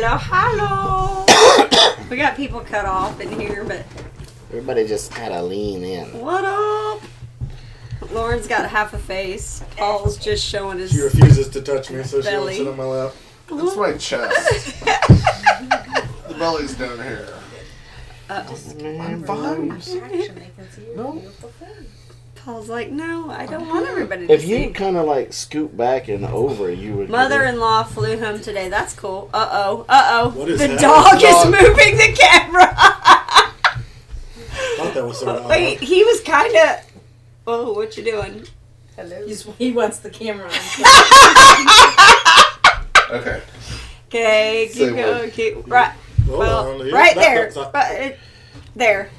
Hello. We got people cut off in here, but... Everybody just kind of lean in. What up? Lauren's got half a face. Paul's just showing his... She refuses to touch me, so she won't belly. sit on my lap. That's my chest. The belly's down here. I'm fine. No. Paul's like, no, I don't want everybody to If see. you kind of like scoot back and over, you would. Mother-in-law flew home today. That's cool. Uh-oh. What is the that? dog The dog. is moving the camera. I thought that was so loud. Wait, he was kind of... Oh, what you doing? Hello. He wants the camera on. Okay. Okay, Say keep going. what? Keep, right, Hold well, on. right Stop, there. stop, stop. Right there.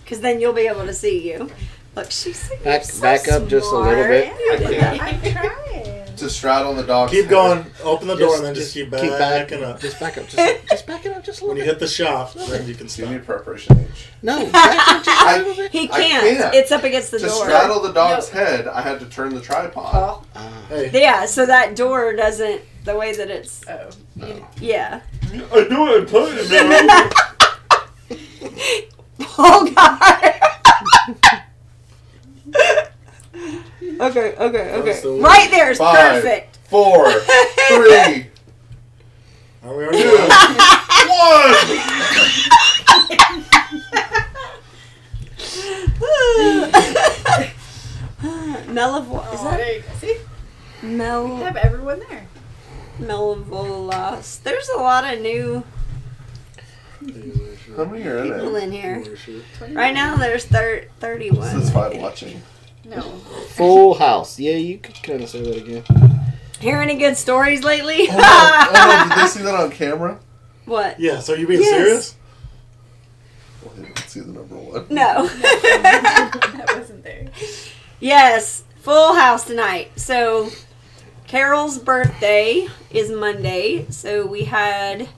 Because then you'll be able to see you. Look, she's like, Back- so back up just a little bit. smart. I'm trying. To straddle the dog's Keep head. going. Open the door and then just keep backing up. Just back up. Just back it up just a When little you bit. hit the shaft, then you can Do you need stop. preparation H? No, back up just a little bit. He I can't. can't. It's up against the To door. straddle the dog's head, I had to turn the tripod. Hey, Yeah, so that door doesn't, the way that it's, Oh. yeah. I do what I'm telling you. Oh, God. Okay. That's the Right there is 5, perfect. 4, 3, Are we already 2, on? 1. Malevola. Is that There you go. See? Mel? Have everyone there. Malevolas. There's a lot of new How many are in people it? in here. 20 Right now there's 31. This is 5 watching. No. Full house. Yeah, you could kind of say that again. Hear any good stories lately? Oh no, did they see that on camera? What? Yeah, so are you being Yes. serious? Well, they didn't see the number 1. No. That wasn't there. Yes, full house tonight. So Carol's birthday is Monday, so we had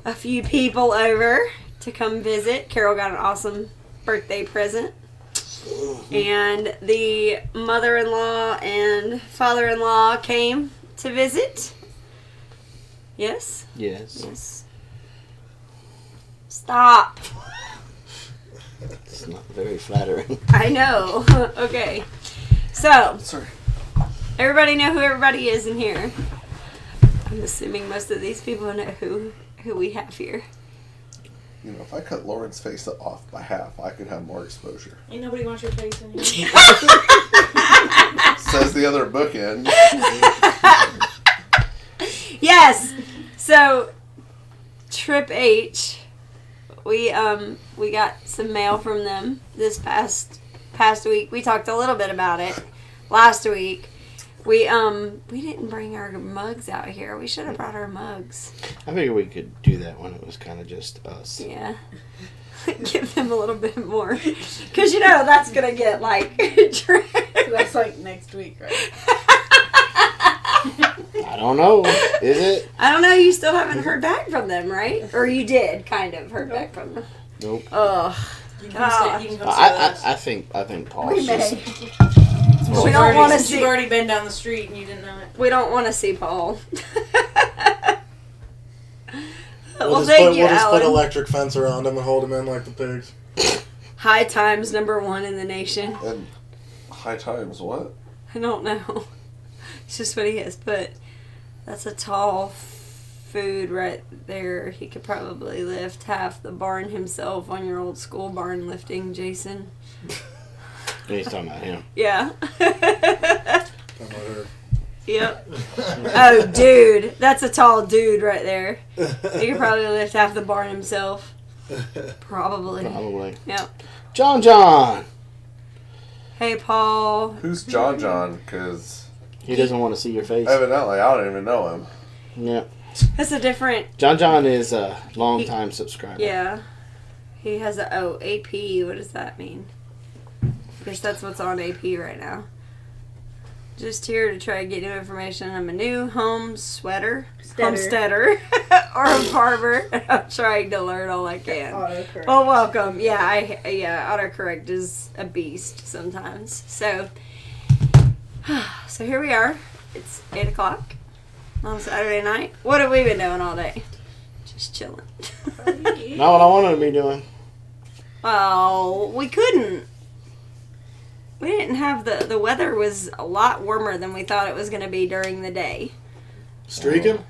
a few people over to come visit. Carol got an awesome birthday present. And the mother-in-law and father-in-law came to visit. Yes? Yes. Yes. Stop. It's not very flattering. I know. Okay. So, Sorry. everybody know who everybody is in here. I'm assuming most of these people know who we have here. You know, if I cut Lauren's face off by half, I could have more exposure. Ain't nobody wants your face in here. Says the other bookend. Yes. So, Trip H, we got some mail from them this past week. We talked a little bit about it last week. We didn't bring our mugs out here. We should have brought our mugs. I figured we could do that when it was kind of just us. Yeah. Give them a little bit more. Because, that's going to get, like, That's like next week, right? I don't know. Is it? I don't know. You still haven't heard back from them, right? Or you did, kind of, heard back from them. Nope. Ugh. You God. you can come see us. I think Paul's We may. just. We don't want to Since see. you've already been down the street and you didn't know it. We don't want to see Paul. We'll Well, just thank put, you, we'll just put Alan. electric fence around him and hold him in like the pigs. High Times #1 in the nation. And high times, what? I don't know. It's just what he is. But that's a tall food right there. He could probably lift half the barn himself on your old school barn lifting, Jason. He's talking about him. Yeah. Talking about her. Yep. Oh, dude. That's a tall dude right there. He could probably lift half the barn himself. Probably. Probably. Yep. John! Hey, Paul. Who's John? Because He doesn't want to see your face. evidently I don't even know him. Yeah. That's a different... John is a long-time subscriber. Yeah. He has a... Oh, AP. What does that mean? I guess that's what's on AP right now. Just here to try to get new information. I'm a new homesteader or a farmer, and I'm trying to learn all I can. Autocorrect. Well, welcome. Yeah, autocorrect is a beast sometimes. So here we are. It's 8 o'clock on Saturday night. What have we been doing all day? Just chilling. Not what I wanted to be doing. Oh, we couldn't. We didn't have the weather was a lot warmer than we thought it was going to be during the day. Streaking?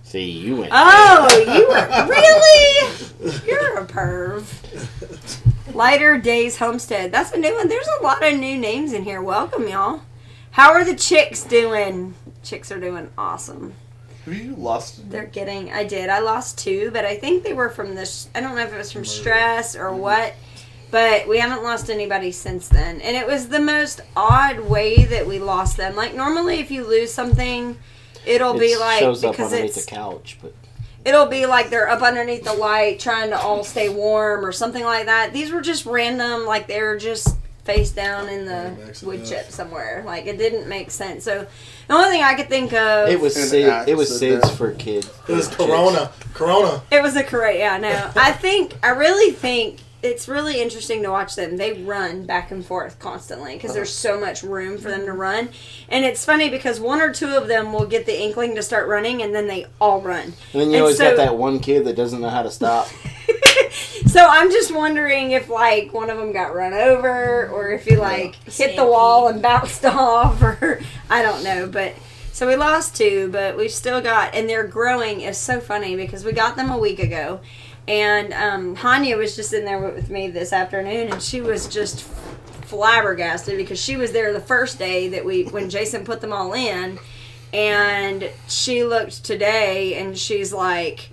See, you went. Oh, you were really? You're a perv. Lighter Days Homestead. That's a new one. There's a lot of new names in here. Welcome, y'all. How are the chicks doing? Chicks are doing awesome. Have you lost? They're getting. I did. I lost 2, but I think they were from this. I don't know if it was from stress or what. But we haven't lost anybody since then. And it was the most odd way that we lost them. Like, normally if you lose something, it'll be like, shows up because underneath it's, the couch, but it'll be like they're up underneath the light trying to all stay warm or something like that. These were just random, like they were just face down in the wood chip somewhere. Like, it didn't make sense. So the only thing I could think of, it was SIDS for kids. It was Corona. it was a correct. Yeah, no. I really think it's really interesting to watch them. They run back and forth constantly because there's so much room for them to run. And it's funny because 1 or 2 of them will get the inkling to start running and then they all run. And then you always got that one kid that doesn't know how to stop. So I'm just wondering if, like, one of them got run over or if he, like, hit the wall and bounced off, or I don't know. But so we lost 2, but we've still got, and they're growing. It's so funny because we got them a week ago. And Hanya was just in there with me this afternoon, and she was just flabbergasted because she was there the first day that when Jason put them all in, and she looked today and she's like,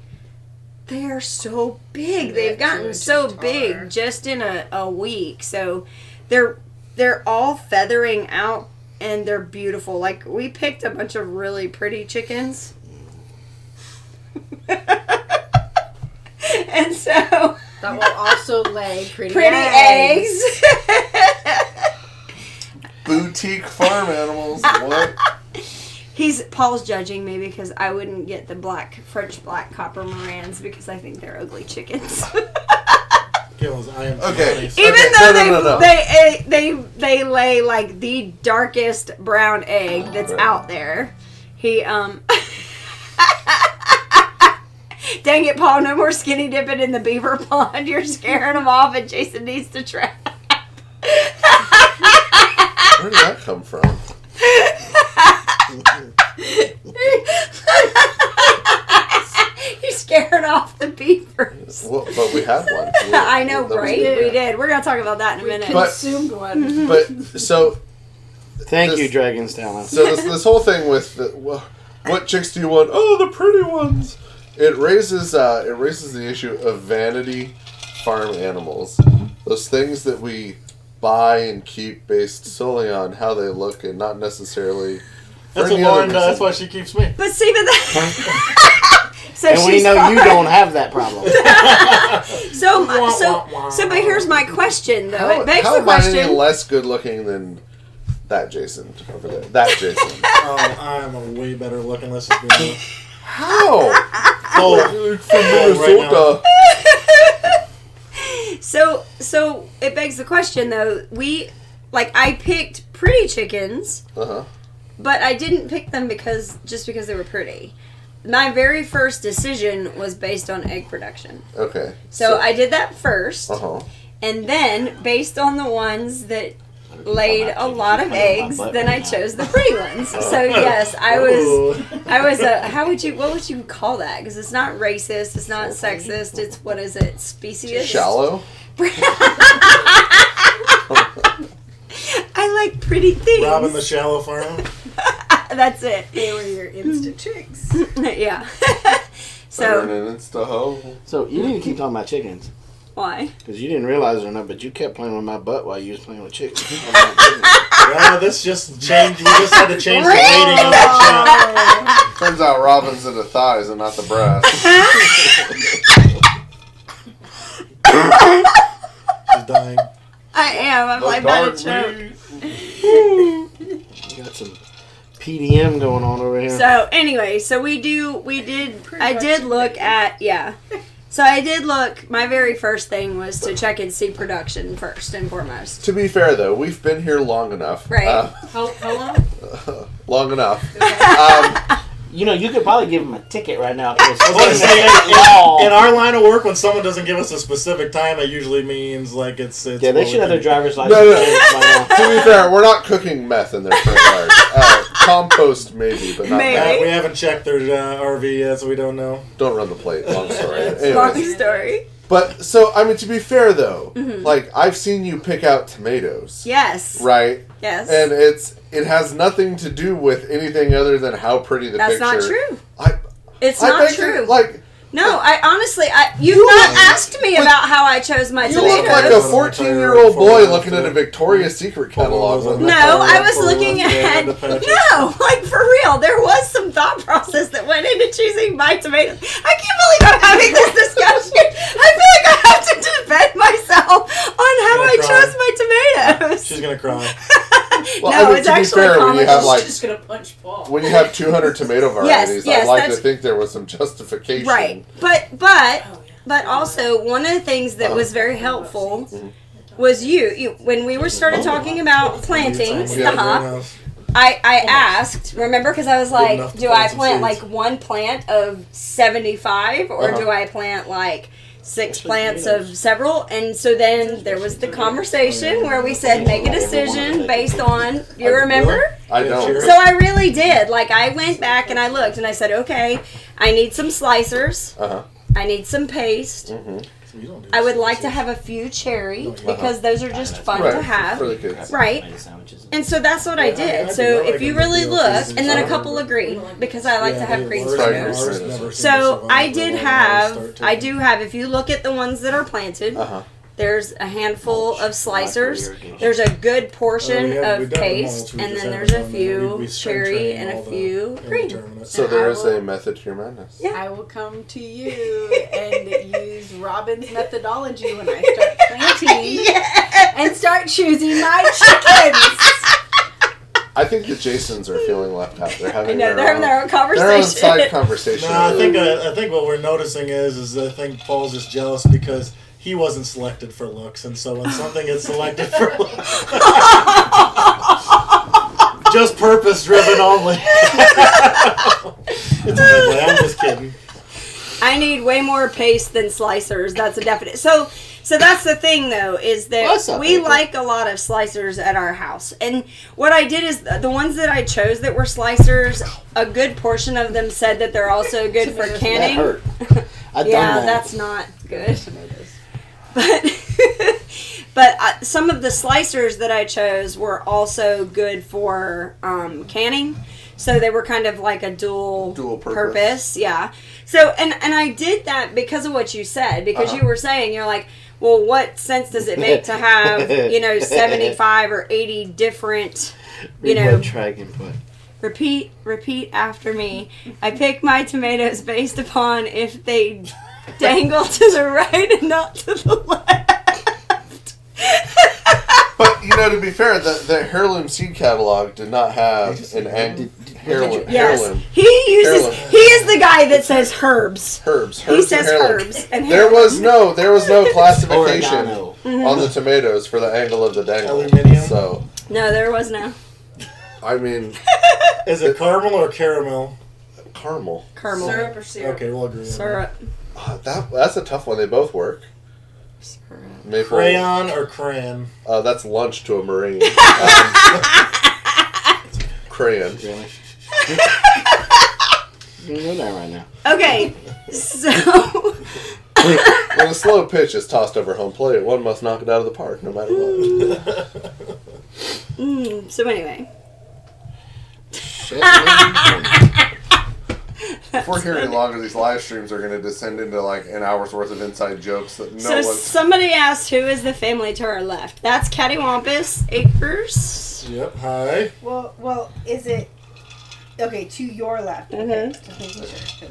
they are so big. They've gotten so big just in a week. So they're all feathering out and they're beautiful. Like, we picked a bunch of really pretty chickens. And so that will also lay pretty eggs. Boutique farm animals. What? Paul's judging me because I wouldn't get the French black copper Morans because I think they're ugly chickens. Kills, I am Okay. Even though No. they lay like the darkest brown egg that's out there. He Dang it, Paul, no more skinny dipping in the beaver pond. You're scaring them off and Jason needs to trap. Where did that come from? You're scaring off the beavers. Well, but we had one. I know, right? We did. We're going to talk about that in a minute. Consumed one. But, so... Thank you, Dragonstown. So this whole thing with what chicks do you want? Oh, the pretty ones. It raises the issue of vanity farm animals. Those things that we buy and keep based solely on how they look and not necessarily. That's what Lauren does. That's why she keeps me. But see, but that... So and we know you don't have that problem. But here's my question, though. It begs how the am I question. any less good looking than that Jason over there? That Jason. I'm a way better looking. Let's just be honest. How? From Minnesota. So it begs the question, though. I picked pretty chickens, but I didn't pick them because they were pretty. My very first decision was based on egg production. Okay. So I did that first, Uh-huh. and then based on the ones that laid a lot of eggs, then I chose the pretty ones. So yes, I was what would you call that? Because it's not racist, it's not sexist, it's, what is it, specious? Shallow? I like pretty things. Robbing the shallow farm. That's it. They were your Insta chicks. Yeah. Better than Insta hoe. So you need to keep talking about chickens. Why? Because you didn't realize it or not, but you kept playing with my butt while you was playing with chickens. Yeah, this just changed. We just had to change the rating on that Turns out Robin's in the thighs and not the breast. She's dying. I am. I'm like about to choke. You got some PDM going on over here. So anyway, I did look at, So I did look, my very first thing was to check and see production first and foremost. To be fair, though, we've been here long enough. Right. How long? Long enough. You could probably give them a ticket right now. I was gonna say, in our line of work, when someone doesn't give us a specific time, it usually means like it's yeah, they should have their driver's license. No. By now. To be fair, we're not cooking meth in their front yard. Compost maybe, but not meth. We haven't checked their RV yet, so we don't know. Don't run the plate. Long story. Long Anyways. story. But, so, I mean, to be fair, though, like, I've seen you pick out tomatoes. Yes. Right? Yes. And it has nothing to do with anything other than how pretty the picture. That's not true. It's I not think true. No, I honestly, you've not asked me about how I chose my you tomatoes. look like a 14-year-old boy looking at a Victoria's Secret catalog. No, I was looking at... No, like, for real, there was some thought process that went into choosing my tomatoes. I can't believe I'm having this discussion. I feel like I have to defend myself on how I chose my tomatoes. She's gonna cry. Well, No, I mean, it's to be actually fair, when you have common. Just gonna punch Paul. when you have 200 tomato varieties, yes, I'd like to that's- think there was some justification. Right, but also one of the things that was very helpful was you when we were started talking about planting stuff. I asked, remember, because I was like, do I plant like one plant of 75 or do I plant like 6 plants of several? And so then there was the conversation where we said make a decision based on, you remember? I don't. So I really did. Like, I went back and I looked and I said, okay, I need some slicers. I need some paste. I would like to have a few cherry because those are just fun to have. For the kids. Right. And so that's what I did. So if you really look, and then a couple agree because I like to have green tomatoes. So I do have, if you look at the ones that are planted, there's a handful of slicers. There's a good portion of paste, and then there's a few cherry and a few green. So there is a method to your madness. Yeah. I will come to you and use Robin's methodology when I start planting and start choosing my chickens. I think the Jasons are feeling left out. They're having they're having their own conversation. Their own side conversation. No, I think what we're noticing is I think Paul's just jealous because he wasn't selected for looks, and so when something gets selected for looks, just purpose driven only. It's a good way. I'm just kidding. I need way more paste than slicers. That's a definite. So that's the thing, though, is that we like a lot of slicers at our house. And what I did is the ones that I chose that were slicers, a good portion of them said that they're also good for canning. That hurt. I've Yeah, done that. that's not good. But some of the slicers that I chose were also good for canning. So they were kind of like a dual purpose. Yeah. So, and I did that because of what you said, because you were saying, you're like, well, what sense does it make to have, 75 or 80 different, repeat after me. I pick my tomatoes based upon if they dangle to the right and not to the left. But, to be fair, the Heirloom seed catalog did not have an heirloom. Yes, Heirloom. he is the guy that says herbs. Herbs. He says herbs. And there was no classification on the tomatoes for the angle of the dangle. Aluminium? So, no, there was no. I mean, Is it caramel or caramel? caramel. Syrup or syrup? Okay, we'll agree on Syrup. That's a tough one. They both work. Syrup. Maple. Crayon or crayon? That's lunch to a Marine. Crayon. Really? You're doing that right now. Okay, so When a slow pitch is tossed over home plate, one must knock it out of the park, no matter what. so anyway. Shit, man. If we're here any longer, these live streams are going to descend into like an hour's worth of inside jokes that So somebody asked who is the family to our left. That's Cattywampus Acres. Yep, hi. Well, is it okay to your left? Mhm. Just making sure.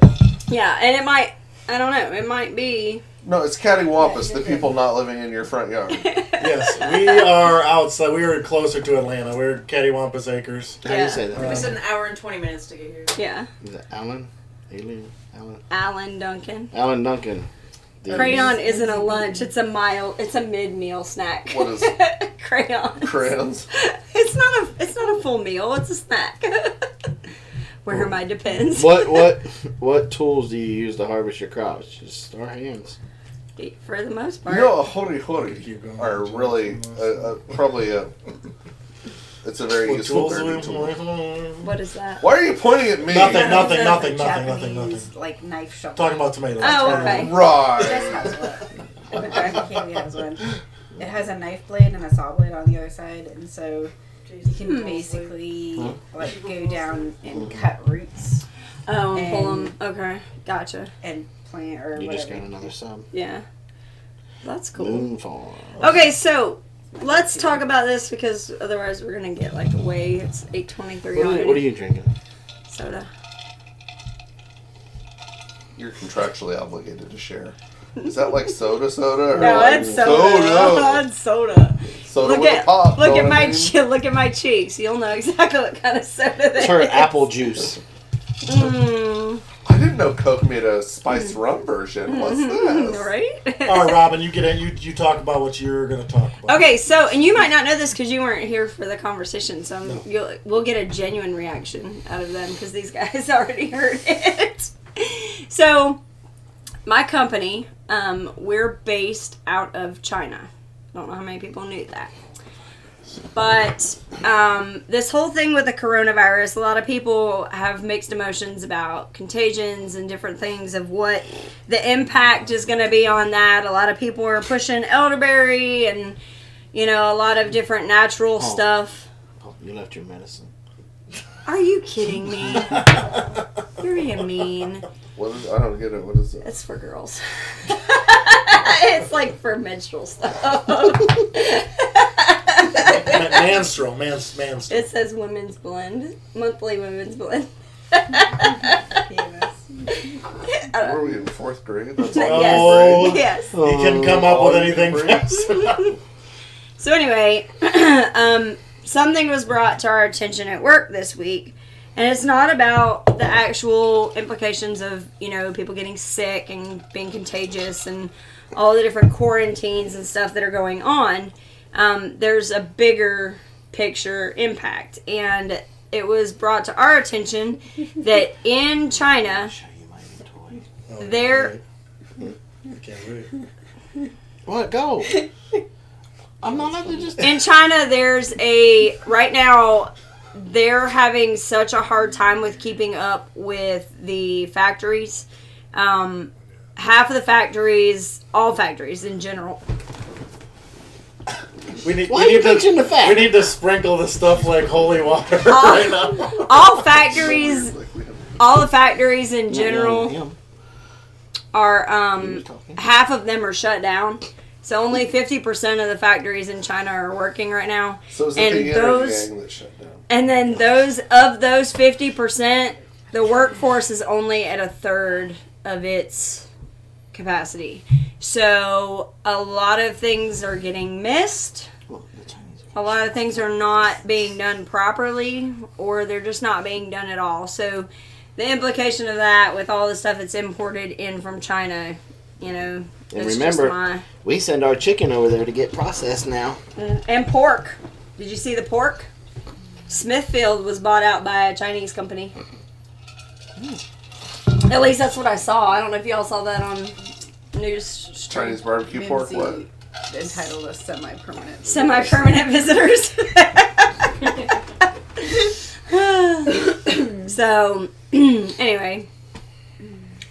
Yeah, and it might, I don't know, it might be. No, it's cattywampus, the people not living in your front yard. Yes, we are outside. We are closer to Atlanta. We're Cattywampus Acres. How do you say that? We said an hour and 20 minutes to get here. Yeah. Is it Alan? Alien? Alan? Alan Duncan. Alan Duncan. Crayon isn't a lunch, it's a mid-meal snack. What is Crayons. crayons? It's not a full meal, it's a snack. Where are my depends? What tools do you use to harvest your crops? Just our hands. For the most part. You know, a hori Keep going. are really probably it's a very What useful tools gardening we tool. What is that? Why are you pointing at me? Nothing. Japanese, like knife shovel. Talking about tomatoes. Oh, okay. Jess Right. has one. The Dragon Candy has one. It has a knife blade and a saw blade on the other side, and so you can basically like go down and cut roots Oh, and pull And- them. Okay, gotcha. and plant or You just got whatever. another sub. Yeah, that's cool. Moonfall. Okay, so let's talk about this because otherwise we're gonna get like away. It's 8:23 already. What are you drinking? Soda. You're contractually obligated to share. Is that like soda? Or No, like it's soda. It's soda. Soda Look with at a pop. look know at what my I mean? look at my cheeks. You'll know exactly what kind of soda that It's her is. apple juice. Mm, I didn't know Coke made a spiced rum version. What's this? right? All right, Robin, you get in. You talk about what you're going to talk about. Okay, so and you might not know this because you weren't here for the conversation, so we'll get a genuine reaction out of them because these guys already heard it. So, my company, we're based out of China. Don't know how many people knew that. But this whole thing with the coronavirus, a lot of people have mixed emotions about contagions and different things of what the impact is going to be on that. A lot of people are pushing elderberry and, a lot of different natural stuff. Oh, you left your medicine. Are you kidding me? You're being mean. What is? I don't get it. What is it? It's for girls. It's like for menstrual stuff. Manstrel. It says women's blend. Monthly women's blend. Were we in 4th grade? That's Oh. Yes. He couldn't come up with anything All you fast enough. So anyway, something was brought to our attention at work this week. And it's not about the actual implications of, people getting sick and being contagious and all the different quarantines and stuff that are going on. There's a bigger picture impact. And it was brought to our attention that in China, Show you my new toy. there... I can't wait. What? Go. I'm not allowed to just. In China, right now, they're having such a hard time with keeping up with the factories. Half of the factories, all factories in general. We need the fact? We need to sprinkle the stuff like holy water right now. All the factories in general are, half of them are shut down. So only 50% of the factories in China are working right now. So is it the Inner Gang that shut down? And then those 50%, the workforce is only at a third of its capacity. So a lot of things are getting missed. A lot of things are not being done properly, or they're just not being done at all. So the implication of that with all the stuff that's imported in from China, And that's remember, just we send our chicken over there to get processed now. and pork. Did you see the pork? Smithfield was bought out by a Chinese company. At least that's what I saw. I don't know if y'all saw that on news. Chinese barbecue pork. What? Entitled us semi-permanent. Semi-permanent visitors. So, anyway,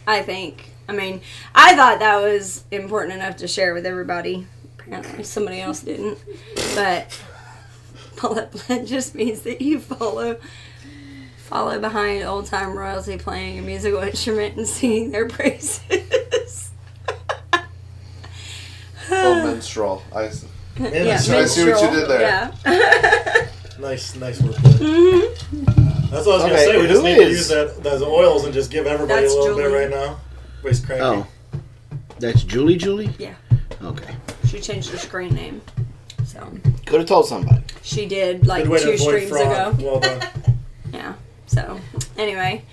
I thought that was important enough to share with everybody. Apparently somebody else didn't. But bullet blend just means that you follow behind old-time royalty playing a musical instrument and singing their praises. Menstrual. I see minstrel, what you did there. Yeah. Nice wordplay. Mm-hmm. That's what I was gonna Okay, say. We just who need to is- use those oils and just give everybody That's a little bit Julie. right now. Everybody's cranky. Oh. That's Julie? Yeah. Okay. She changed her screen name. So Could have told somebody. she did like Good way to 2 avoid streams fraud. ago. Well done. Yeah. So anyway.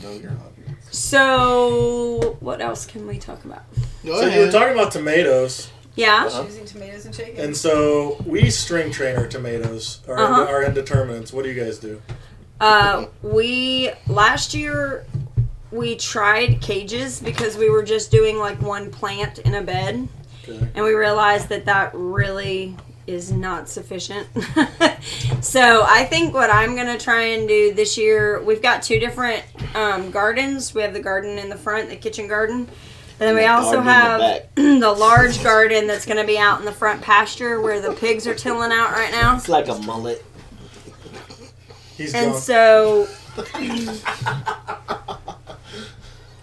Know your hobby. So what else can we talk about? Go So you were talking about tomatoes, Yeah. Choosing tomatoes and chicken. and so we string train our tomatoes, our indeterminates. What do you guys do? Last year we tried cages because we were just doing like one plant in a bed. Okay. And we realized that really is not sufficient. So I think what I'm going to try and do this year, we've got 2 different gardens. We have the garden in the front, the kitchen garden. And then we also have the large garden that's going to be out in the front pasture where the pigs are tilling out right now. It's like a mullet. He's And drunk. so...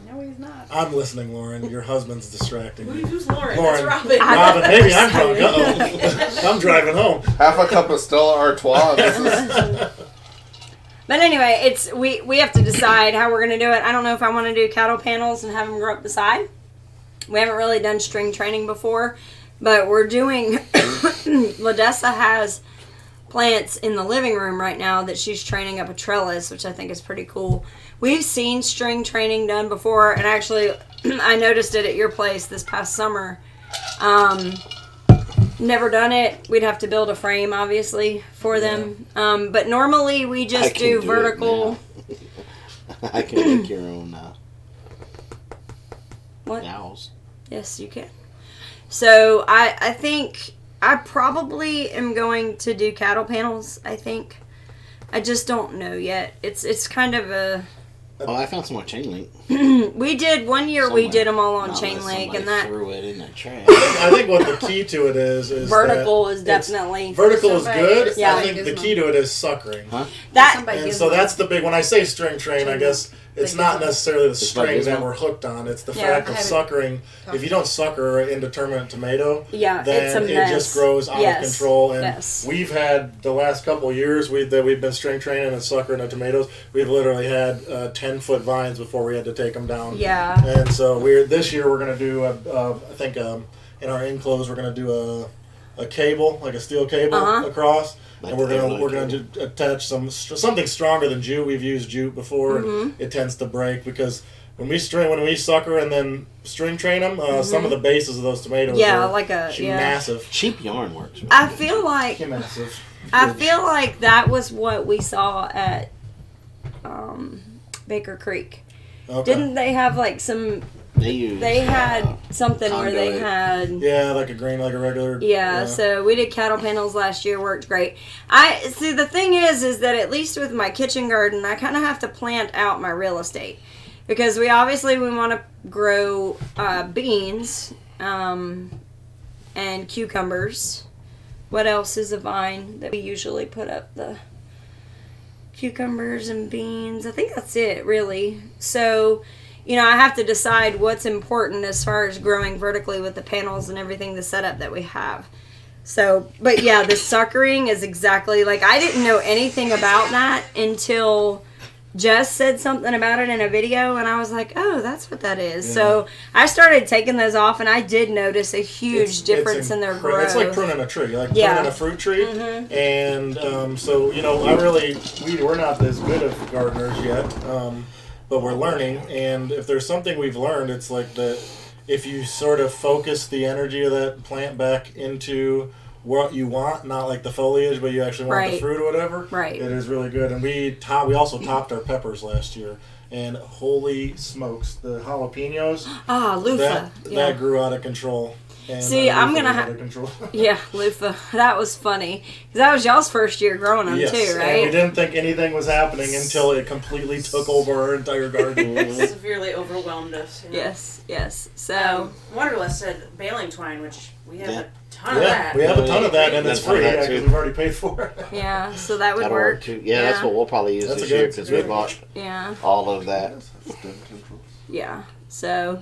No, he's not. I'm listening, Lauren. Your husband's distracting me. Who's Lauren? Lauren. That's Robin. Robin, maybe I'm drunk. Uh-oh. I'm driving home. Half a cup of Stella Artois. This is But anyway, it's we have to decide how we're going to do it. I don't know if I want to do cattle panels and have them grow up the side. We haven't really done string training before, but we're doing... Ladessa has plants in the living room right now that she's training up a trellis, which I think is pretty cool. We've seen string training done before, and actually I noticed it at your place this past summer. Never done it. We'd have to build a frame, obviously, for them. But normally we just do vertical. I can make your own What? dowels. Yes, you can. So I think I probably am going to do cattle panels, I think. I just don't know yet. It's kind of a... Oh, I found some on chain link. We did one year. We did them all on chain link, and that threw it in the trash. I think what the key to it is vertical that is definitely vertical is Somebody good. just Yeah. I think the key to it is suckering. Huh? that. Somebody And gives so them- that's the big. When I say string train, I guess it's not necessarily the It's like string this that one? we're hooked on. It's the Yeah, fact I of haven't suckering. talked If you don't sucker an indeterminate tomato, Yeah, then it's a it mess. just grows out Yes. of control. And Yes. we've had the last couple of years that we've been string training and suckering the tomatoes. We've literally had 10-foot vines before we had to take them down. Yeah. And so this year we're gonna do I think in our enclosed we're gonna do a cable, like a steel cable across. Like And we're the gonna Heirloom attach something stronger than jute. We've used jute before, Mm-hmm. and it tends to break because when we sucker and then string train them, some of the bases of those tomatoes Yeah, are like a massive. Cheap yarn works. I feel like Massive. that was what we saw at Baker Creek. Okay. Didn't they have like some? They had something where they conduit. had. Yeah, like a regular. Yeah, so we did cattle panels last year, worked great. I see the thing is that at least with my kitchen garden, I kind of have to plant out my real estate because we want to grow beans and cucumbers. What else is a vine that we usually put up? The cucumbers and beans. I think that's it, really. So, I have to decide what's important as far as growing vertically with the panels and everything, the setup that we have. So, but yeah, the suckering is exactly like, I didn't know anything about that until Jess said something about it in a video, and I was like, oh, that's what that is. Yeah. So I started taking those off, and I did notice a huge difference in their growth. It's like pruning a tree, like Yeah. pruning a fruit tree. And so, we're not as good of gardeners yet, but we're learning. And if there's something we've learned, it's like that if you sort of focus the energy of that plant back into what you want, not like the foliage, but you actually want the Right. fruit or whatever, Right. it is really good. And we also topped our peppers last year. And holy smokes, the jalapenos, Loofah. that grew out of control. And See, I'm loofah gonna was out of control. Yeah, loofah. That was funny. Because that was y'all's first year growing them, Yes, too, and we right? didn't think anything was happening until it completely took over our entire garden. Severely overwhelmed us. Yes. So, Wanderlust said baling twine, which we have Yeah. a ton of Yeah, that. we have a ton of that, and it's That's free that because too. we've already paid for it. yeah, so that would That'll work. too. Yeah, that's what we'll probably use That's this a good- year because we good- bought Yeah, all of that. yeah. So,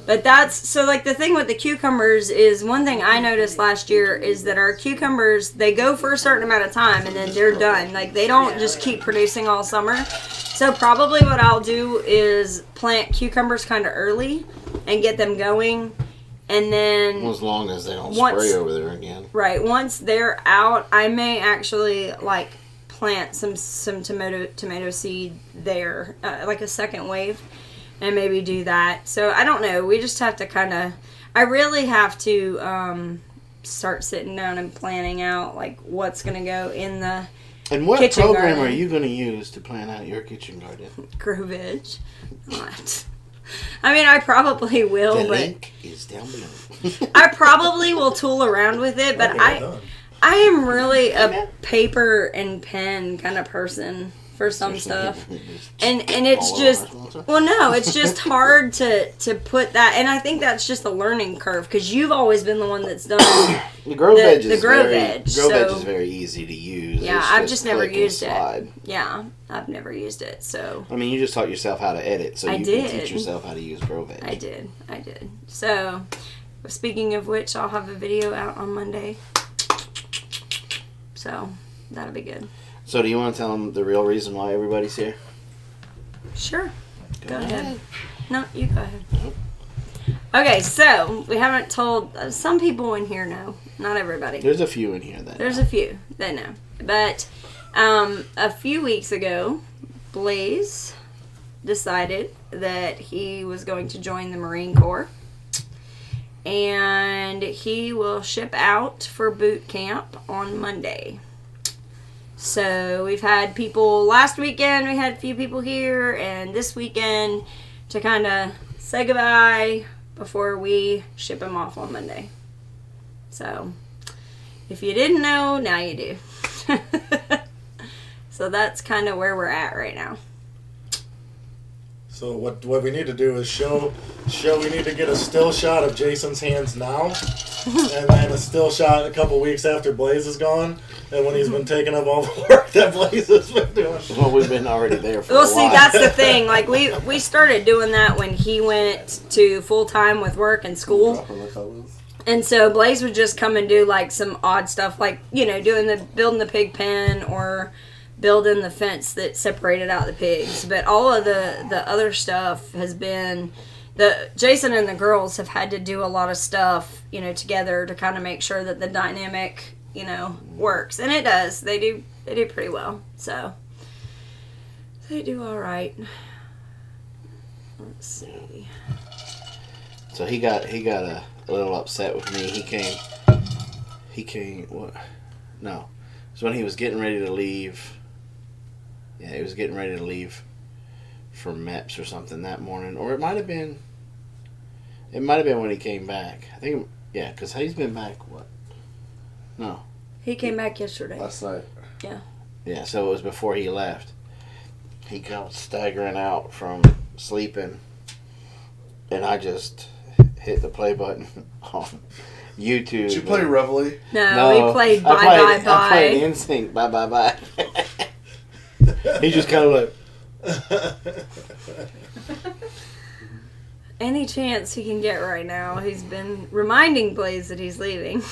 but the thing with the cucumbers is one thing I noticed last year is that our cucumbers, they go for a certain amount of time and then they're done. Like, they don't just keep producing all summer. So probably what I'll do is plant cucumbers kind of early and get them going. And then... As long as they don't Once- spray over there again. Right. Once they're out, I may actually plant some tomato seed there, like a second wave, and maybe do that. So I don't know. We just have to I really have to start sitting down and planning out what's gonna go in the And what kitchen program garden. are you going to use to plan out your kitchen garden? GrowVeg. Not. I mean, I probably will, The but link is down below. I probably will tool around with it. But I am really a paper and pen kind of person for some stuff, and it's just it's just hard to put that, and I think that's just a learning curve because you've always been the one that's done the GrowVeg the GrowVeg. GrowVeg is very easy to use. Yeah, It's I've just never click and used slide. it. Yeah, I've never used it. So I mean, you just taught yourself how to edit, so I you did. can teach yourself how to use GrowVeg. I did. So speaking of which, I'll have a video out on Monday. So that'll be good. So do you want to tell them the real reason why everybody's here? Sure. Go ahead. No, you go ahead. Okay, so we haven't told some people in here know, not everybody. There's a few in here that There's know. a few that know, but a few weeks ago, Blaze decided that he was going to join the Marine Corps, and he will ship out for boot camp on Monday. So we've had people last weekend, we had a few people here, and this weekend to kind of say goodbye before we ship him off on Monday. So if you didn't know, now you do. So that's kind of where we're at right now. So what we need to do is show we need to get a still shot of Jason's hands now, and then a still shot a couple weeks after Blaze is gone, and when he's been taking up all the work that Blaze has been doing. Well, we've been already there for a Well, while. see, that's the thing. Like, we started doing that when he went to full-time with work and school. And so Blaze would just come and do, like, some odd stuff, like, you know, building the pig pen or building the fence that separated out the pigs. But all of the other stuff has been... Jason and the girls have had to do a lot of stuff, you know, together to kind of make sure that the dynamic, you know, works. And it does. They do pretty well. So, they do all right. Let's see. So he got a little upset with me. He came, what? No. It was when he was getting ready to leave. Yeah, he was getting ready to leave for MEPS or something that morning. Or it might have been when he came back. I think, yeah, because he's been back, what? No. He came back yesterday. Last night. Yeah. Yeah, so it was before he left. He comes staggering out from sleeping, and I just hit the play button on YouTube. Did you play Reveille? No, we played Bye Bye Bye. I played Instinct, Bye Bye Bye. He just kind of like... Any chance he can get right now. He's been reminding Blaze that he's leaving.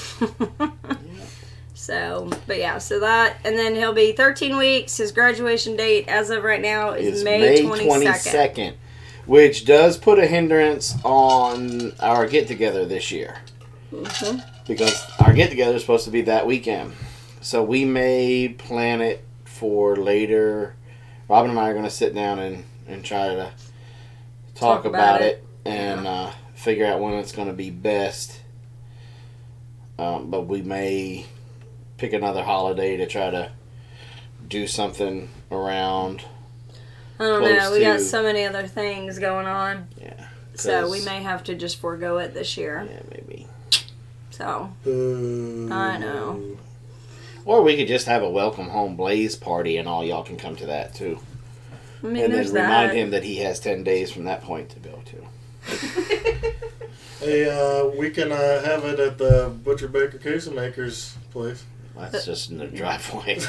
So, but yeah, so that, and then he'll be 13 weeks. His graduation date, as of right now, is May 22nd. Which does put a hindrance on our get-together this year. Mm-hmm. Because our get-together is supposed to be that weekend. So we may plan it for later. Robin and I are going to sit down and try to talk about it and figure out when it's going to be best. But we may pick another holiday to try to do something around. I don't know. We got so many other things going on. Yeah. So we may have to just forego it this year. Yeah, maybe. So, I know. Or we could just have a welcome home Blaze party and all y'all can come to that too. I mean, And then there's remind that. him that he has 10 days from that point to go to. Hey, we can have it at the Butcher Baker Queso Maker's place. That's just in the driveway.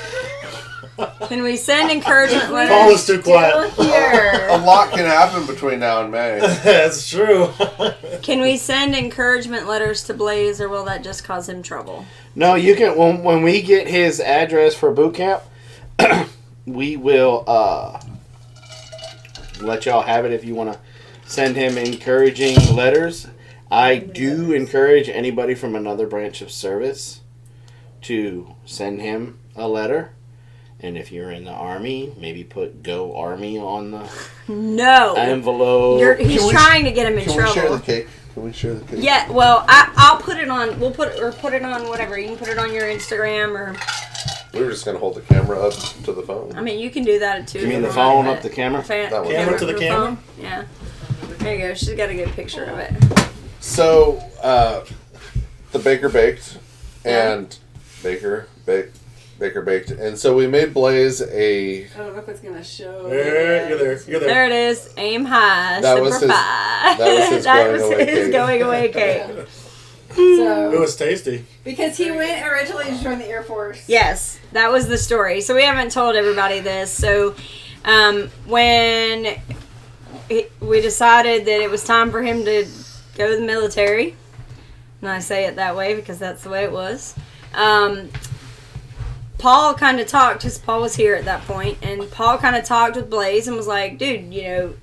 Can we send encouragement Paul letters? is too quiet. A lot can happen between now and May. That's true. Can we send encouragement letters to Blaze, or will that just cause him trouble? No, you can. When we get his address for boot camp, we will let y'all have it if you want to send him encouraging letters. I do encourage anybody from another branch of service to send him a letter. And if you're in the Army, maybe put Go Army on the No. envelope. He's trying to get him in Can trouble. we share the cake? Can we share the cake? Yeah, well, I'll put it on. We'll put it on whatever. You can put it on your Instagram or We were just gonna hold the camera up to the phone. I mean, you can do that too. You mean the phone up the camera? That one. Camera to the camera? Phone. Yeah. There you go. She's got a good picture of it. So, the baker baked, and Baker baked, and so we made Blaze a. I don't know if it's gonna show. You're there. There it is. Aim high. That was Semper his- Fi. that was his That going was away his cake. going away cake. It So, was tasty. because he went originally to join the Air Force. Yes, that was the story. So we haven't told everybody this. So when we decided that it was time for him to go to the military, and I say it that way because that's the way it was, Paul kind of talked, because Paul was here at that point, and Paul kind of talked with Blaze and was like, dude,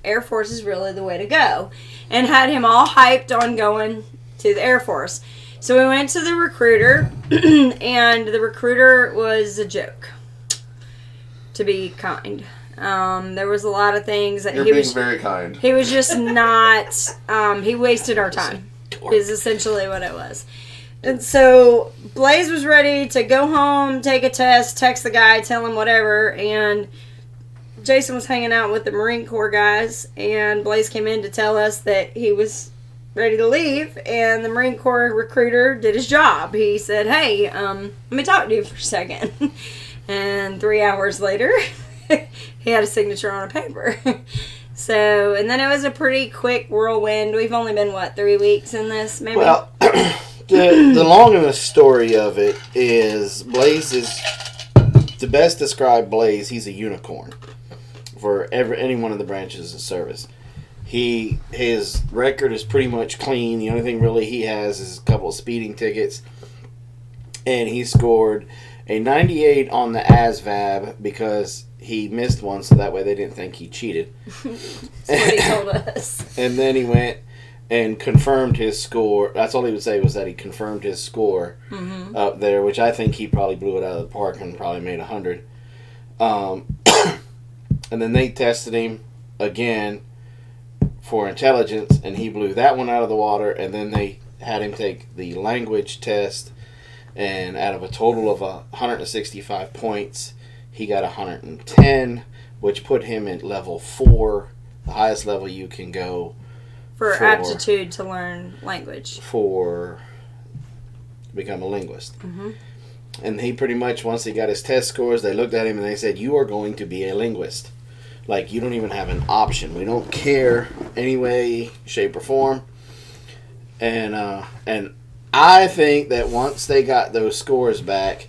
Air Force is really the way to go, and had him all hyped on going to the Air Force. So we went to the recruiter, and the recruiter was a joke, to be kind. There was a lot of things that You're he being was very kind. he was just not, he wasted our time, is essentially what it was. And so Blaze was ready to go home, take a test, text the guy, tell him whatever, and Jason was hanging out with the Marine Corps guys, and Blaze came in to tell us that he was ready to leave, and the Marine Corps recruiter did his job. He said, hey, let me talk to you for a second. And 3 hours later, he had a signature on a paper. So, and then it was a pretty quick whirlwind. We've only been, 3 weeks in this, maybe? Well, the long and the story of it is Blaze is, to best describe Blaze, he's a unicorn for any one of the branches of service. His record is pretty much clean. The only thing really he has is a couple of speeding tickets, and he scored a 98 on the ASVAB because he missed one, so that way they didn't think he cheated. That's what he told us. And then he went and confirmed his score. That's all he would say, was that he confirmed his score up there, which I think he probably blew it out of the park and probably made 100. And then they tested him again for intelligence, and he blew that one out of the water. And then they had him take the language test, and out of a total of 165 points, he got 110, which put him at level 4, the highest level you can go For aptitude to learn language. for become a linguist. And he pretty much, once he got his test scores, they looked at him and they said, you are going to be a linguist. Like, you don't even have an option. We don't care any way, shape, or form. And I think that once they got those scores back,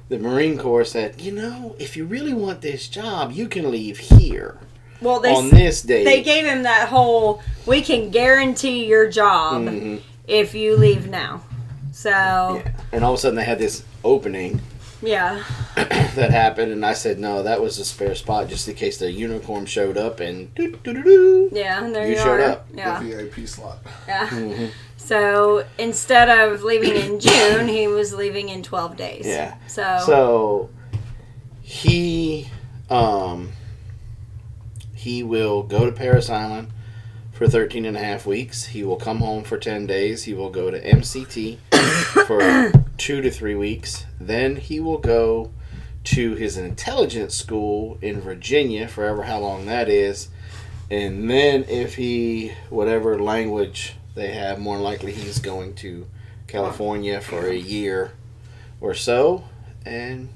the Marine Corps said, if you really want this job, you can leave here Well, on this date. they gave him that whole, we can guarantee your job if you leave now. So, Yeah. And all of a sudden they had this opening yeah. that happened, and I said, no, that was a spare spot just in case the unicorn showed up, and doo-doo-doo-doo. Yeah, and there You you showed are. up. Yeah. The VIP slot. Yeah. So instead of leaving in June, he was leaving in 12 days. Yeah. So he will go to Paris Island for 13 and a half weeks. He will come home for 10 days. He will go to MCT for 2 to 3 weeks. Then he will go to his intelligence school in Virginia, forever how long that is. And then if whatever language they have, more than likely he's going to California for a year or so. And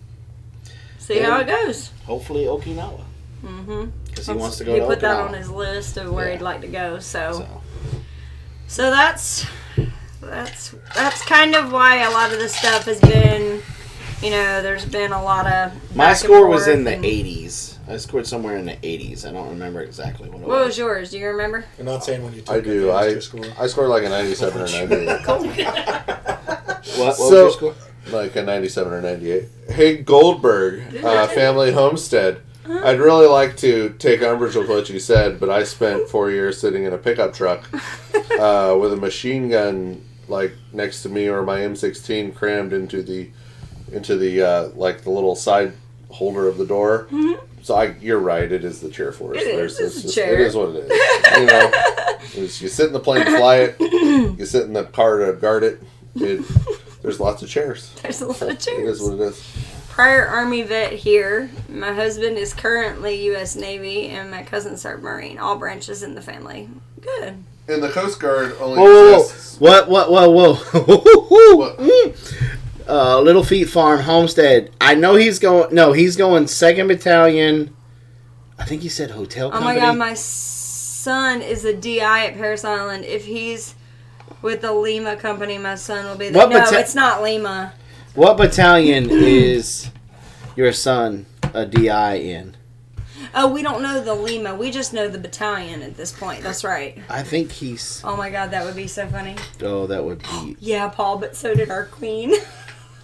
see how it goes. hopefully Okinawa. Because he wants to go He to put that Okinawa. on his list of where Yeah. he'd like to go. So that's kind of why a lot of this stuff has been, there's been a lot of My back and score was forth in the and- 80s. I scored somewhere in the 80s. I don't remember exactly what it What was. was yours? Do you remember? You're not saying when you took I do. advantage to score. I scored like a 97 or 98. What was So- your score? Like a 97 or 98. Hey, Goldberg, family homestead. I'd really like to take umbrage with what you said, but I spent 4 years sitting in a pickup truck with a machine gun like next to me, or my M16 crammed into the like the little side holder of the door. So you're right. It is the chair force. It is. It's a just, chair. It is what it is. You sit in the plane to fly it. You sit in the car to guard it. There's lots of chairs. There's a lot of It chairs. is what it is. prior Army vet here. My husband is currently U.S. Navy, and my cousin served Marine. All branches in the family. Good. And the Coast Guard only Whoa. exists. What? Little Feet Farm, Homestead. I know he's going. No, he's going 2nd Battalion. I think he said hotel Oh company. my God, my son is a DI at Paris Island. If he's with the Lima company, my son will be there. No, it's not Lima. What battalion is your son a DI in? Oh, we don't know the Lima. We just know the battalion at this point. That's right. I think he's... Oh my God, that would be so funny. Oh, that would be... Yeah, Paul, but so did our queen.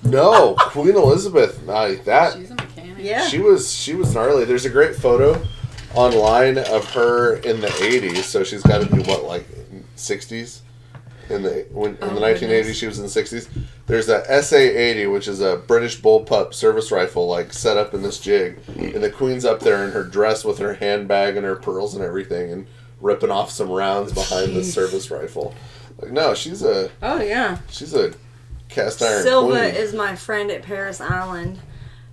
No, Queen Elizabeth. Like that. She's a mechanic. Yeah. She was gnarly. There's a great photo online of her in the 80s. So she's got to be what, like 60s? In the 1980s, goodness. she was in the 60s. There's a SA-80, which is a British bullpup service rifle, like set up in this jig, and the Queen's up there in her dress with her handbag and her pearls and everything, and ripping off some rounds behind the service rifle. Like, no, she's a cast iron Silva queen. is my friend at Paris Island.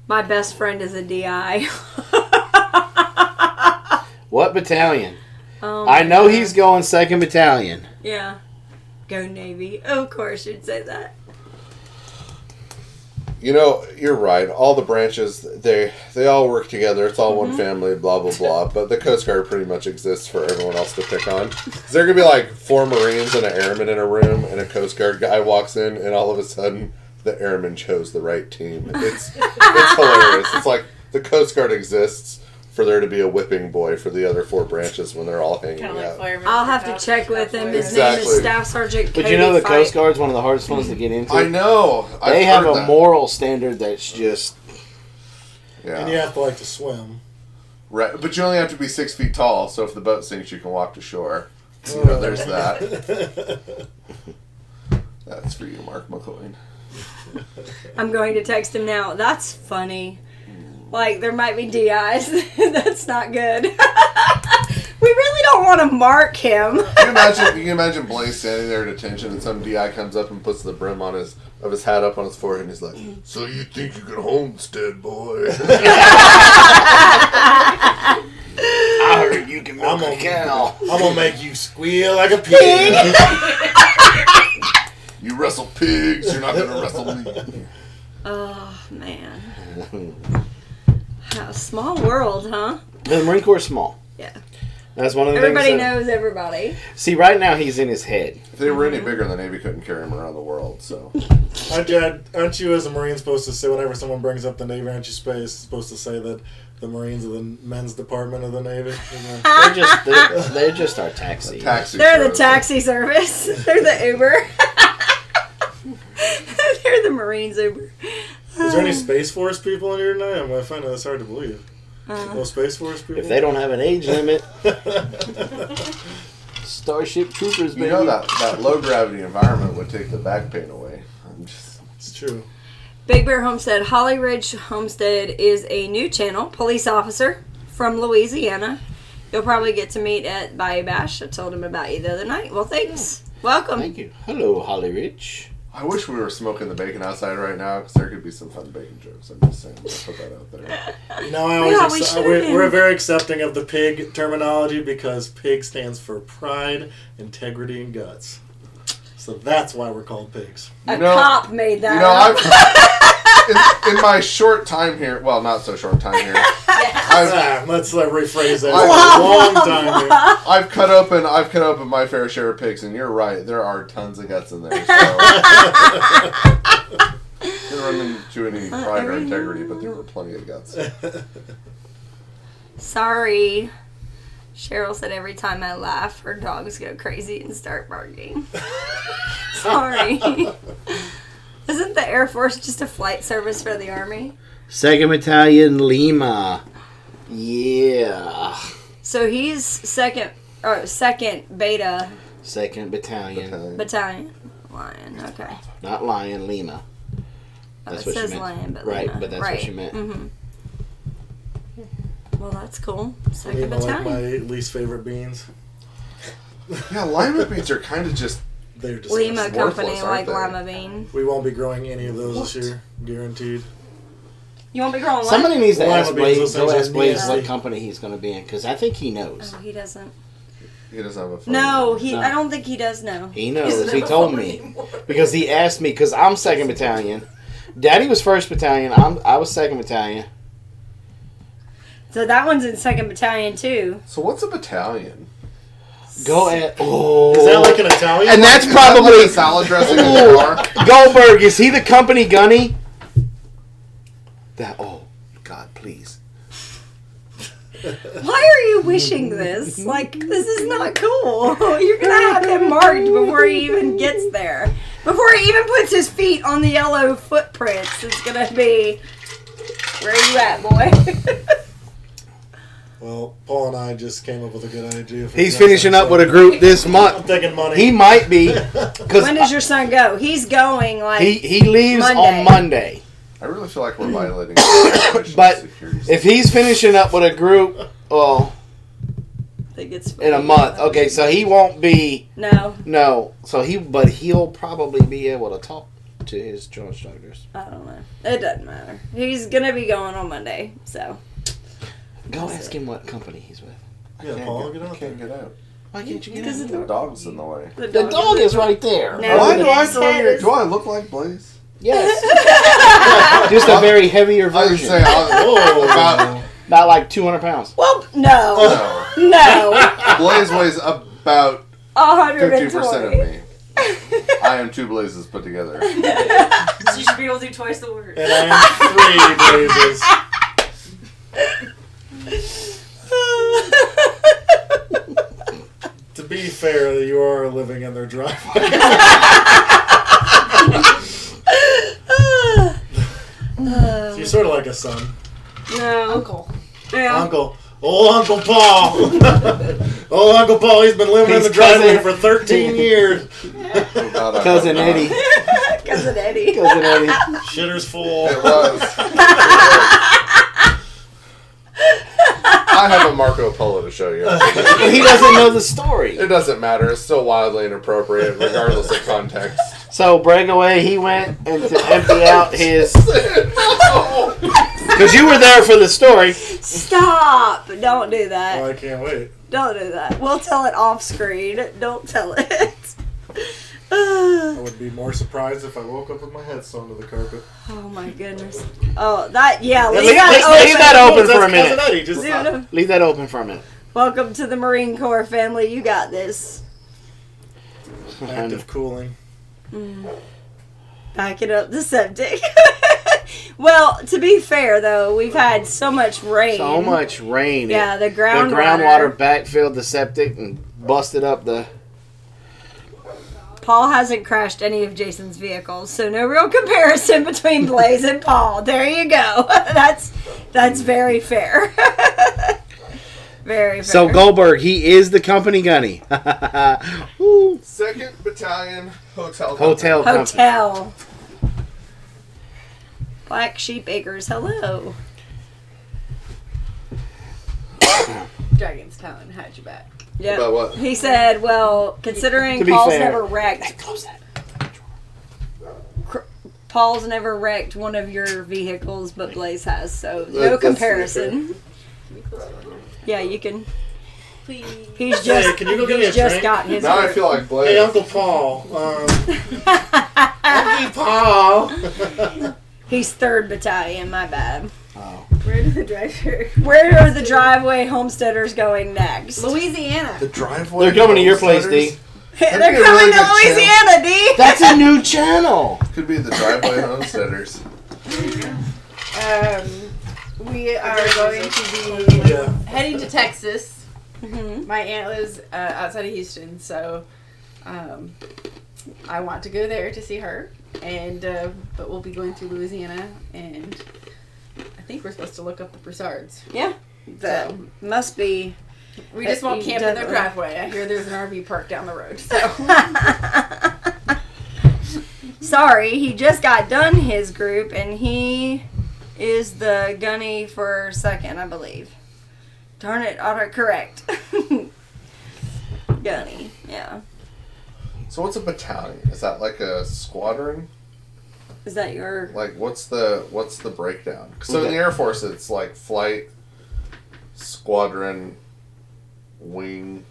My best friend is a DI. What battalion? Oh I my know God. he's going 2nd Battalion. Yeah. Go Navy. Of course you'd say that. You know, you're right. All the branches, they all work together. It's all one family, blah, blah, blah. But the Coast Guard pretty much exists for everyone else to pick on. Is there going to be like 4 Marines and an airman in a room, and a Coast Guard guy walks in, and all of a sudden, the airman chose the right team. It's hilarious. It's like the Coast Guard exists for there to be a whipping boy for the other 4 branches when they're all hanging Kind of like out. firemen. I'll have to check with him. His Exactly. name is Staff Sergeant Cody But you know the Fight. Coast Guard's one of the hardest ones to get into. I know. They I've have heard a that. moral standard that's just... Yeah. And you have to like to swim. Right, but you only have to be 6 feet tall, so if the boat sinks, you can walk to shore. So, you know, there's that. That's for you, Mark McCoy. I'm going to text him now. That's funny. Like, there might be DIs. That's not good. We really don't want to mark him. You can imagine Blaze standing there at attention, and some DI comes up and puts the brim of his hat up on his forehead, and he's like, "So you think you can homestead, boy?" I heard you can milk a cow. I'm gonna make you squeal like a pig. You wrestle pigs, you're not gonna wrestle me. Oh, man. A small world, huh? The Marine Corps is small. Yeah. That's one of the Everybody things that- knows everybody. See, right now he's in his head. If they were any bigger, the Navy couldn't carry him around the world. So Aren't you as a Marine supposed to say whenever someone brings up the Navy, aren't you supposed to say that the Marines are the men's department of the Navy? They're just our taxi. taxi. They're the service. taxi service. They're the Uber. They're the Marines Uber. Is there any Space Force people in here tonight? I find that hard to believe. No Space Force people? If they don't have an age limit, Starship Troopers, baby. You know that low gravity environment would take the back pain away. It's true. Big Bear Homestead. Holly Ridge Homestead is a new channel. Police officer from Louisiana. You'll probably get to meet at Bayou Bash. I told him about you the other night. Well, thanks. Welcome. Thank you. Hello, Holly Ridge. I wish we were smoking the bacon outside right now, because there could be some fun bacon jokes. I'm just saying. I'll put that out there. You know, we're very accepting of the pig terminology because pig stands for pride, integrity, and guts. So that's why we're called pigs. A cop made that up. In my short time here, well, not so short time here, Let's rephrase that. A long time here. I've cut open my fair share of pigs, and you're right, there are tons of guts in there. So. Didn't run into any pride or integrity, but there were plenty of guts. Sorry. Cheryl said every time I laugh, her dogs go crazy and start barking. Sorry. Isn't the Air Force just a flight service for the Army? 2nd Battalion, Lima. Yeah. So he's second beta 2nd Battalion. battalion. Lion, okay. Not Lion, Lima. That's it what says she meant. lion, but right, Lima. but that's what she meant. Mm-hmm. Well, that's cool. You Second know, like battalion. my least favorite beans. Yeah, lima beans are kind of just... They're just Lima worthless, Company, aren't like they? lima bean. We won't be growing any of those this year, guaranteed. You won't be growing what? Somebody needs to Well, ask I'm gonna be Blaze. those Go things ask are Blaze nasty. what company he's going to be in, because I think he knows. Oh, he doesn't. He doesn't have a phone. No, No. I don't think he does know. He knows. He told me because he asked me. Because I'm 2nd Battalion. Daddy was 1st Battalion. I was 2nd Battalion. So that one's in 2nd Battalion too. So what's a battalion? Go at oh. Is that like an Italian? And that's Is that probably like a salad dressing in the car? Goldberg. Is he the company gunny? That oh God, please. Why are you wishing this? Like, this is not cool. You're gonna have him marked before he even gets there. Before he even puts his feet on the yellow footprints, it's gonna be, where are you at, boy? Well, Paul and I just came up with a good idea. For He's the finishing up with a group this I'm month. taking money. He might be because When does your son go? He's going like he leaves on Monday. I really feel like we're violating national But security. if he's finishing up with a group, oh, I think it's in a month. Okay, so he won't be No, so he'll probably be able to talk to his drill instructors. I don't know. It doesn't matter. He's gonna be going on Monday, so. Go ask him what company he's with. Yeah, Paul, get out there. Can't get out. Why can't you get Because in? The dog's in the way. The dog is right there. No. Why do I his throw head your? is- Do I look like Blaze? Yes. Just a very heavier I was version. say about About like 200 pounds. Well, no, no. no, Blaze weighs about 50% of 120. me. I am 2 Blazes put together. So you should be able to do twice the work. And I am 3 Blazes. To be fair, you are living in their driveway. So you're sort of like a son. No, Uncle. yeah. Uncle. Old Uncle Paul. Old Uncle Paul, he's been living in His the driveway cousin. for 13 years. Cousin Eddie. Cousin Eddie. Cousin Eddie. Shitter's full. It was. I have a Marco Polo to show you. He doesn't know the story. It doesn't matter. It's still wildly inappropriate, regardless of context. So Breakaway, he went and to empty out his. Because you were there for the story. Stop! Don't do Oh, that. I can't wait. Don't do that. We'll tell it off screen. Don't tell it. I would be more surprised if I woke up with my head sewn to the carpet. Oh my goodness. Oh, that, yeah, leave Leave that that open. open for a That's Cousin minute. Eddie, just Yeah. Leave that open for a minute. Welcome to the Marine Corps family. You got this. active cooling. Backing up the septic. Well, to be fair, though, we've had so much rain. So much rain. Yeah, the The groundwater. groundwater backfilled the septic and busted up the. Paul hasn't crashed any of Jason's vehicles, so no real comparison between Blaze and Paul. There you go. That's very fair. Very fair. So Goldberg, he is the company gunny. Woo. 2nd Battalion Hotel. Hotel company. Hotel. Black Sheep Acres, hello. Dragon's Talon had your back. Yep. About what? He said, well, considering To be Paul's fair- never wrecked, Close that. Paul's never wrecked one of your vehicles, but Blaze has, so That's no pretty comparison. Yeah, you can. Please. He's Hey, just, can you go get me he's a just drink? got his. Now I feel like Blaze. Hey, Uncle Paul. Uncle Paul. He's 3rd Battalion. My bad. Oh. Where did the driver? Where are the driveway homesteaders going next? Louisiana. The driveway. They're coming to your place, D. They're That'd be a coming really to good Louisiana, D. That's a new channel. Could be the driveway homesteaders. We are going to be Yeah. heading to Texas. Mhm. My aunt lives outside of Houston, so I want to go there to see her. And but we'll be going through Louisiana, and I think we're supposed to look up the Broussards. Yeah. That must be. We just won't camp in their Definitely. driveway. I hear there's an RV park down the road. So Sorry, he just got done his group, and he is the gunny for 2nd, I believe. Darn it, autocorrect. Gunny, yeah. So what's a battalion? Is that like a squadron? Is that your... Like, what's the breakdown? So in the Air Force, it's like flight, squadron, wing.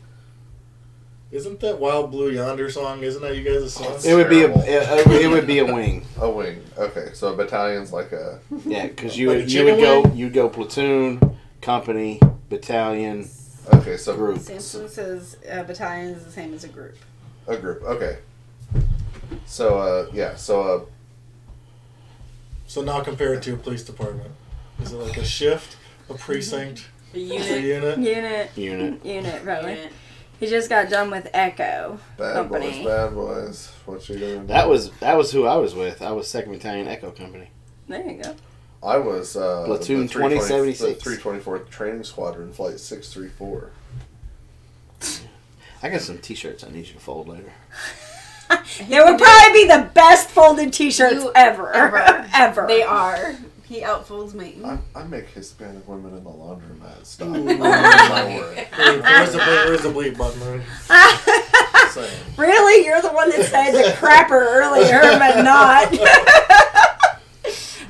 Isn't that Wild Blue Yonder song? Isn't that you guys' song? It would be it would be a wing. A wing. Okay, so a battalion's like a... Yeah, because Like you'd go platoon, company, battalion, Okay, so group. Samson says battalion is the same as a group. a group. Okay. So, So now compare it to a police department. Is it like a shift, a precinct, A a unit. unit? Unit, probably. Unit. He just got done with Echo bad Company. boys. What you doing? That was who I was with. I was 2nd Battalion Echo Company. There you go. I was Platoon the 320 2076. the 324th Training Squadron, Flight 634. I got some T-shirts I need you to fold later. They would probably be the best folded T-shirts ever. Ever. They are. He outfolds me. I make Hispanic women in the laundromat stop. Ooh. My word. Hey, where's the bleep button? Right? Saying. Really? You're the one that said the crapper earlier, but not.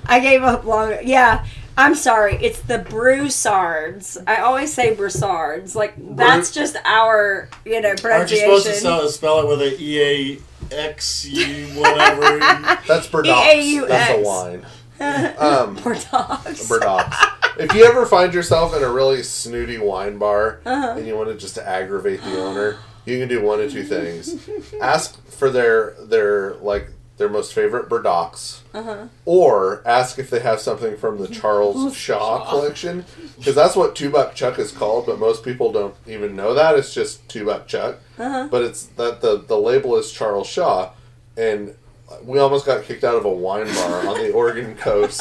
I gave up long. Yeah, I'm sorry. It's the Broussards. I always say Broussards. Like, that's just our, pronunciation. Aren't you supposed to spell it with a E-A-X-U whatever? That's Burdox. EAUX. That's a wine. Bordeaux. Burdox. If you ever find yourself in a really snooty wine bar and you want to just aggravate the owner, you can do one of two things. Ask for their most favorite Burdox, or ask if they have something from the Charles Shaw collection, because that's what 2-Buck Chuck is called, but most people don't even know that. It's just 2-Buck Chuck, but it's that the label is Charles Shaw, and we almost got kicked out of a wine bar on the Oregon coast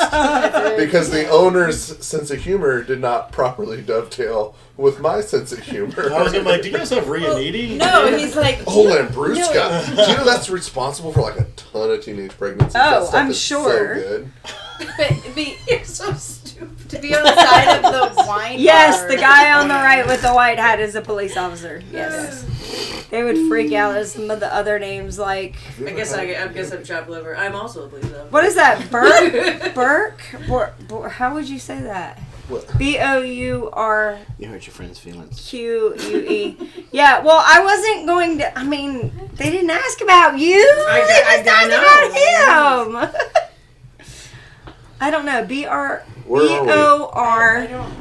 because the owner's sense of humor did not properly dovetail with my sense of humor. I was gonna be like, do you guys have Rianiti? No, he's like, Oh, Lambrusca. Do you know that's responsible for like a ton of teenage pregnancies? Oh, That stuff I'm is sure. So good. You're so stupid. to be on the side of the wine Yes, bar. the guy on the right with the white hat is a police officer. Yes. They would freak out at some of the other names, like... I guess I'm chopped liver. I'm also a police officer. What is that? Burke? How would you say that? What? Bourquue. You hurt your friend's feelings. Yeah, well, I wasn't going to... I mean, they didn't ask about you. I They just asked about him. I don't know. Where are we?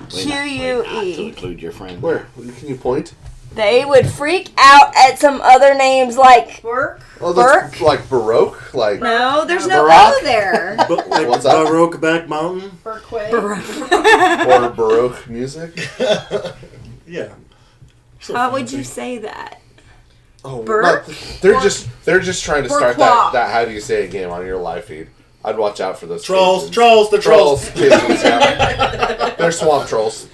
BORQUE. To include your friend. Where? Can you point? They would freak out at some other names like... Work. Oh, that's Burke? like Baroque? Like No, there's no Barack? O there. Like What's that? Baroque Back Mountain? Burquay. or Baroque music? Yeah. So How would you fancy. say that? Oh, Burke? they're just trying to start Burquois. that how do you say it game on your live feed. I'd watch out for those Trolls, Cajuns. trolls, the trolls. Cajuns, yeah. They're swamp trolls.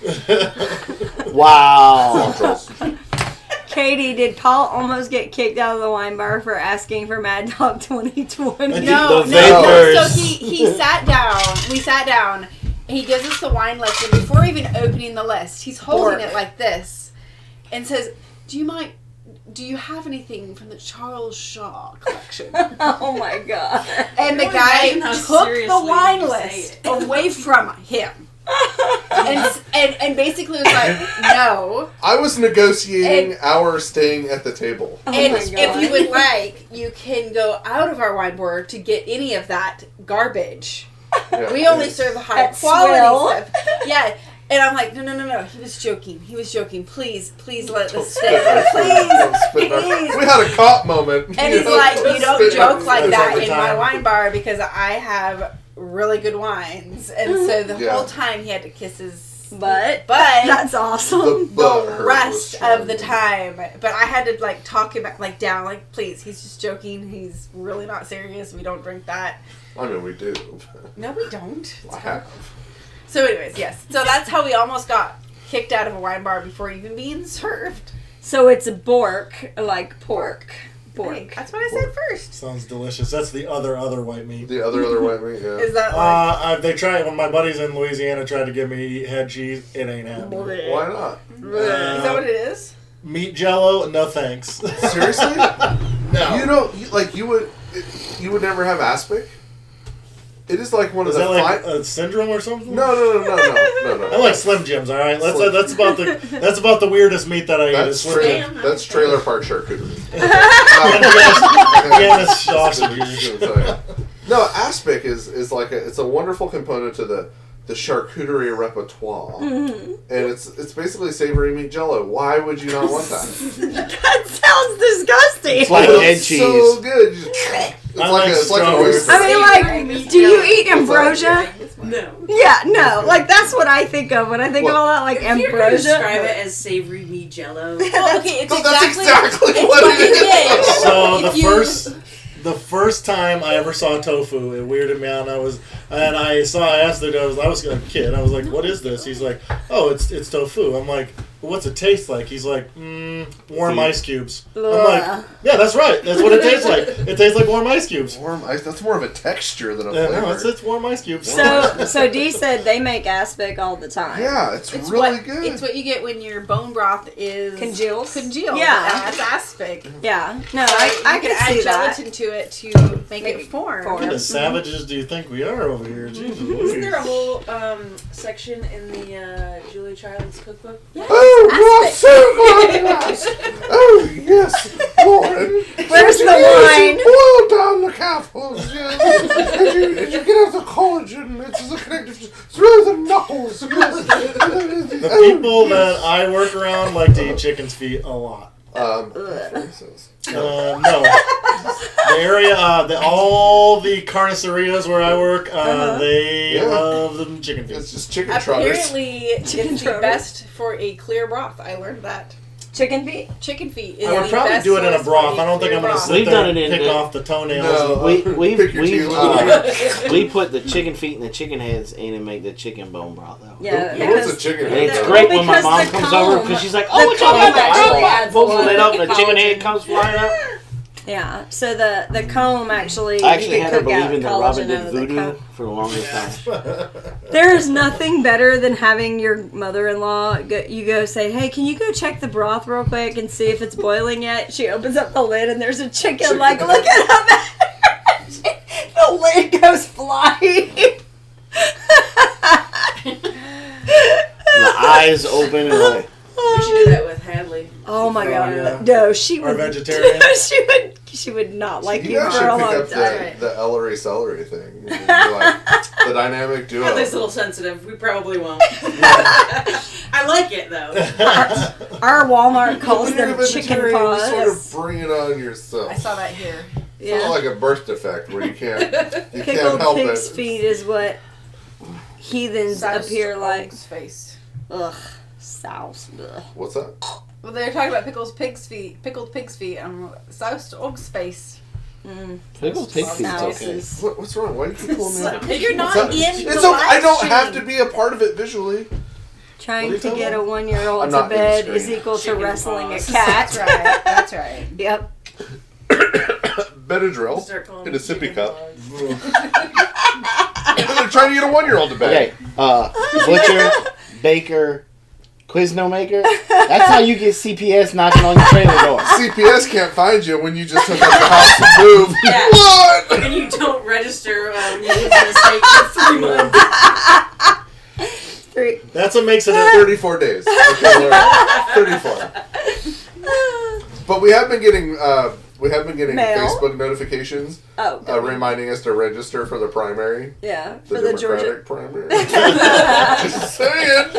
Wow. Swamp trolls. Katie, did Paul almost get kicked out of the wine bar for asking for Mad Dog 2020? No, The no. vapors. So he sat down. We sat down. And he gives us the wine list, and before even opening the list, he's holding it like this, and says, "Do you have anything from the Charles Shaw collection?" Oh my god. And the Can you guy imagine how took the seriously wine you say list it? away from him. and basically was like, no. I was negotiating our staying at the table. Oh And my if God. you would like, you can go out of our wine bar to get any of that garbage. Yeah. We only serve high At quality Swill. stuff. Yeah. And I'm like, no. He was joking. Please let this Don't stay. spit in our- Please. We had a cop moment. And he's like, you don't Spit in our joke like face that every in my time. wine bar because I have really good wines. And so the Yeah. whole time he had to kiss his But butt that's awesome. butt the hurt rest was of the time. But I had to like talk him down, like, please, he's just joking. He's really not serious. We don't drink that. I mean, we do. No, we don't. I have. So anyways, yes. So that's how we almost got kicked out of a wine bar before even being served. So it's a bork, like pork. Bork. Hey, that's what I said first. Sounds delicious. That's the other white meat. The other white meat, yeah. Is that like... They tried when my buddies in Louisiana tried to get me head cheese. It ain't happening. Why not? is that what it is? Meat Jello? No thanks. Seriously? No. You know, you would never have aspic? It is like one Is of the that like a syndrome or something? No. I like Slim Jims. All right, that's about the weirdest meat that I eat. Is Slim Jim. That's trailer park charcuterie. That's sausage. No, aspic is like it's a wonderful component to the charcuterie repertoire, and it's basically savory meat jello. Why would you not want that? That sounds disgusting. It's like head cheese. So good. It's like an oyster. I mean, like, do you eat ambrosia? No. Yeah, no. Like, that's what I think of when I think of all that, like, If you're gonna ambrosia. describe it as savory meat jello. Well, okay, it's That's exactly what it is. So the first time I ever saw tofu, it weirded me out. I asked the guy, I was a kid. I was like, "What is this?" He's like, "Oh, it's tofu." I'm like, well, "What's it taste like?" He's like, "Warm ice cubes." I'm like, "Yeah, that's right. That's what it tastes like. It tastes like warm ice cubes." Warm ice. That's more of a texture than a flavor. No, it's warm ice cubes. So Dee said they make aspic all the time. Yeah, it's really what, good. It's what you get when your bone broth is Congeals? Congealed. Yeah. That's aspic. Yeah. No, I can can add see that. gelatin to it to make it form. What kind of savages do you think we are over here? Jesus Louise. Isn't there a whole section in the Julia Child's cookbook? Oh, oh, yes, Lauren. Where's the wine? Boil down the calves, yes. and you get out the collagen. It's the connective. It's really the knuckles. Yes. The people that I work around like to eat chicken's feet a lot. For instance. No. The area, all the carnicerias where I work, they love the chicken feet. It's just chicken trotters. Apparently, it's the best for a clear broth. I learned that. Chicken feet? Chicken feet is I would the probably best do it in a source broth. for I don't think I'm going to broth. sit We've there done and it in pick the- off the toenails. No. We Pick your teeth. put the chicken feet and the chicken heads in and make the chicken bone broth though. Yeah. What's a chicken And head? it's Well, great when my because mom the comes over comb- because she's like, the "Oh, it's all comb about actually that." adds Pulls a the lot lid of up and the chicken head collagen. comes flying up. Yeah. So the comb actually, I actually you had could her cook out believing that collagen Robin out did of the voodoo comb. for the longest time. There is nothing better than having your mother-in-law you go say, "Hey, can you go check the broth real quick and see if it's boiling yet?" She opens up the lid and there's a chicken like looking up at her. The lid goes flying. The eyes open and like, We should do that with Hadley. Oh my god! yeah. No, she Our would. vegetarian. She would not like You you guys for should a pick long up time. the Ellery celery thing. You'd be like, the dynamic duo. Hadley's a little sensitive. We probably won't. I like it though. Our Walmart calls When you're them a chicken vegetarian, paws. you sort of bring it on yourself. I saw that here. It's not like a birth defect where you can't Pickled help pig's it. feet is what heathens appear like. Face. Ugh, sauce. Ugh. What's that? Well, they're talking about pickled pig's feet, soused og's face. pickled pig feet's okay. Sauces. What's wrong? Why do you keep pulling me up? You're not It's in the okay. I don't live have stream. to be a part of it visually. Trying What are to you get a talking 1-year-old I'm to not in the bed screen. is equal to Chicken wrestling a paws. cat. That's right. That's right. Yep. Benadryl Start calling in a them sippy chicken cup. paws. And they're trying to get a 1-year-old to bed. Okay, butcher, baker, Quizno maker. That's how you get CPS knocking on your trailer door. CPS can't find you when you just took out the house to move. Yeah. What? And you don't register when you live in the state for 3 months. 3. That's what makes it. 34 days. Okay, Laura. 34. But we have been getting Mail. Facebook notifications Oh, reminding us to register for the primary, yeah, the for the Georgia. Democratic primary. Just saying.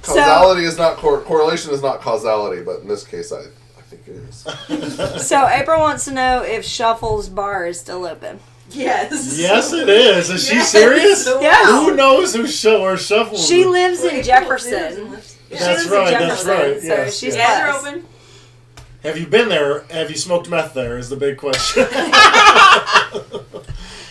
Causality is not correlation is not causality, but in this case, I think it is. So April wants to know if Shuffle's bar is still open. Yes. Yes, it is. Is she Yes. serious? Yeah. Who knows who or shuffles? She lives in Jefferson. That's She lives in right. That's Jefferson, right. so Yes. she's Yeah, they're blessed. open. Have you been there? Have you smoked meth there? Is the big question.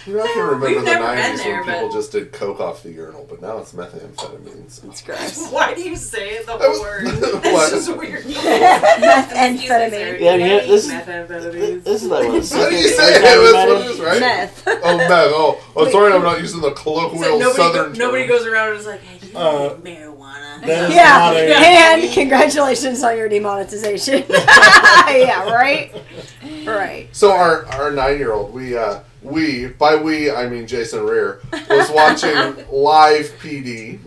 You know, I can remember We've the never been 90s there, when people but- just did coke off the urinal, but now it's methamphetamines. It's gross. Why do you say the That whole was- word? What? It's just weird. Methamphetamine. Yeah, this Methamphetamines. is like what. How do you say it? That's what it is, right? Meth. Oh, meth. Oh, sorry, I'm not using the colloquial southern term. Nobody goes around and is like, hey, do you Uh, need marijuana? That is Yeah, not a. and congratulations on your demonetization. Yeah, right? Right. So our 9-year-old, we by we, I mean Jason Rear, was watching live PD.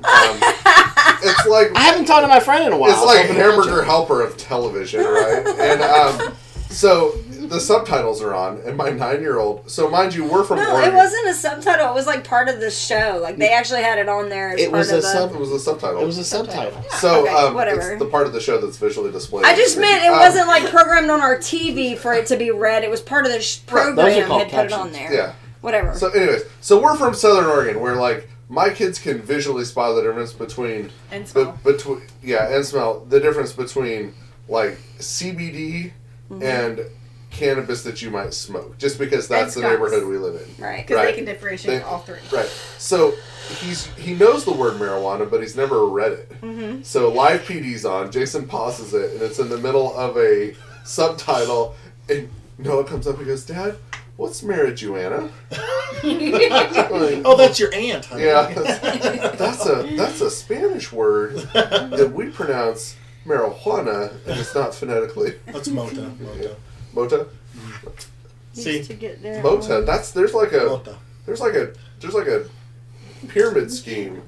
It's like... I haven't talked to my friend in a while. It's like Hamburger Helper of television, right? And so the subtitles are on, and my 9-year-old... So mind you, we're from Oregon. It wasn't a subtitle. It was like part of the show. Like they actually had it on there as It was a It was a subtitle. It was a subtitle. So Okay, whatever. it's the part of the show that's visually displayed. I just meant it wasn't like programmed on our TV for it to be read. It was part of the program Those are had called put it on captions. there. Yeah. Whatever. So anyways, so we're from Southern Oregon, where like my kids can visually spot the difference between And smell. and smell the difference between like CBD and cannabis that you might smoke, just because that's the Scotts. neighborhood we live in. Right. Because Right. they can differentiate all three. Right. So he knows the word marijuana, but he's never read it. Mm-hmm. So live PD's on. Jason pauses it, and it's in the middle of a subtitle, and Noah comes up and goes, "Dad, what's marijuana?" Oh, that's your aunt, honey. Yeah, that's a Spanish word that we pronounce marijuana, and it's not phonetically That's Mota. mota. See, to get there. Mota. There's like Mota. a pyramid scheme.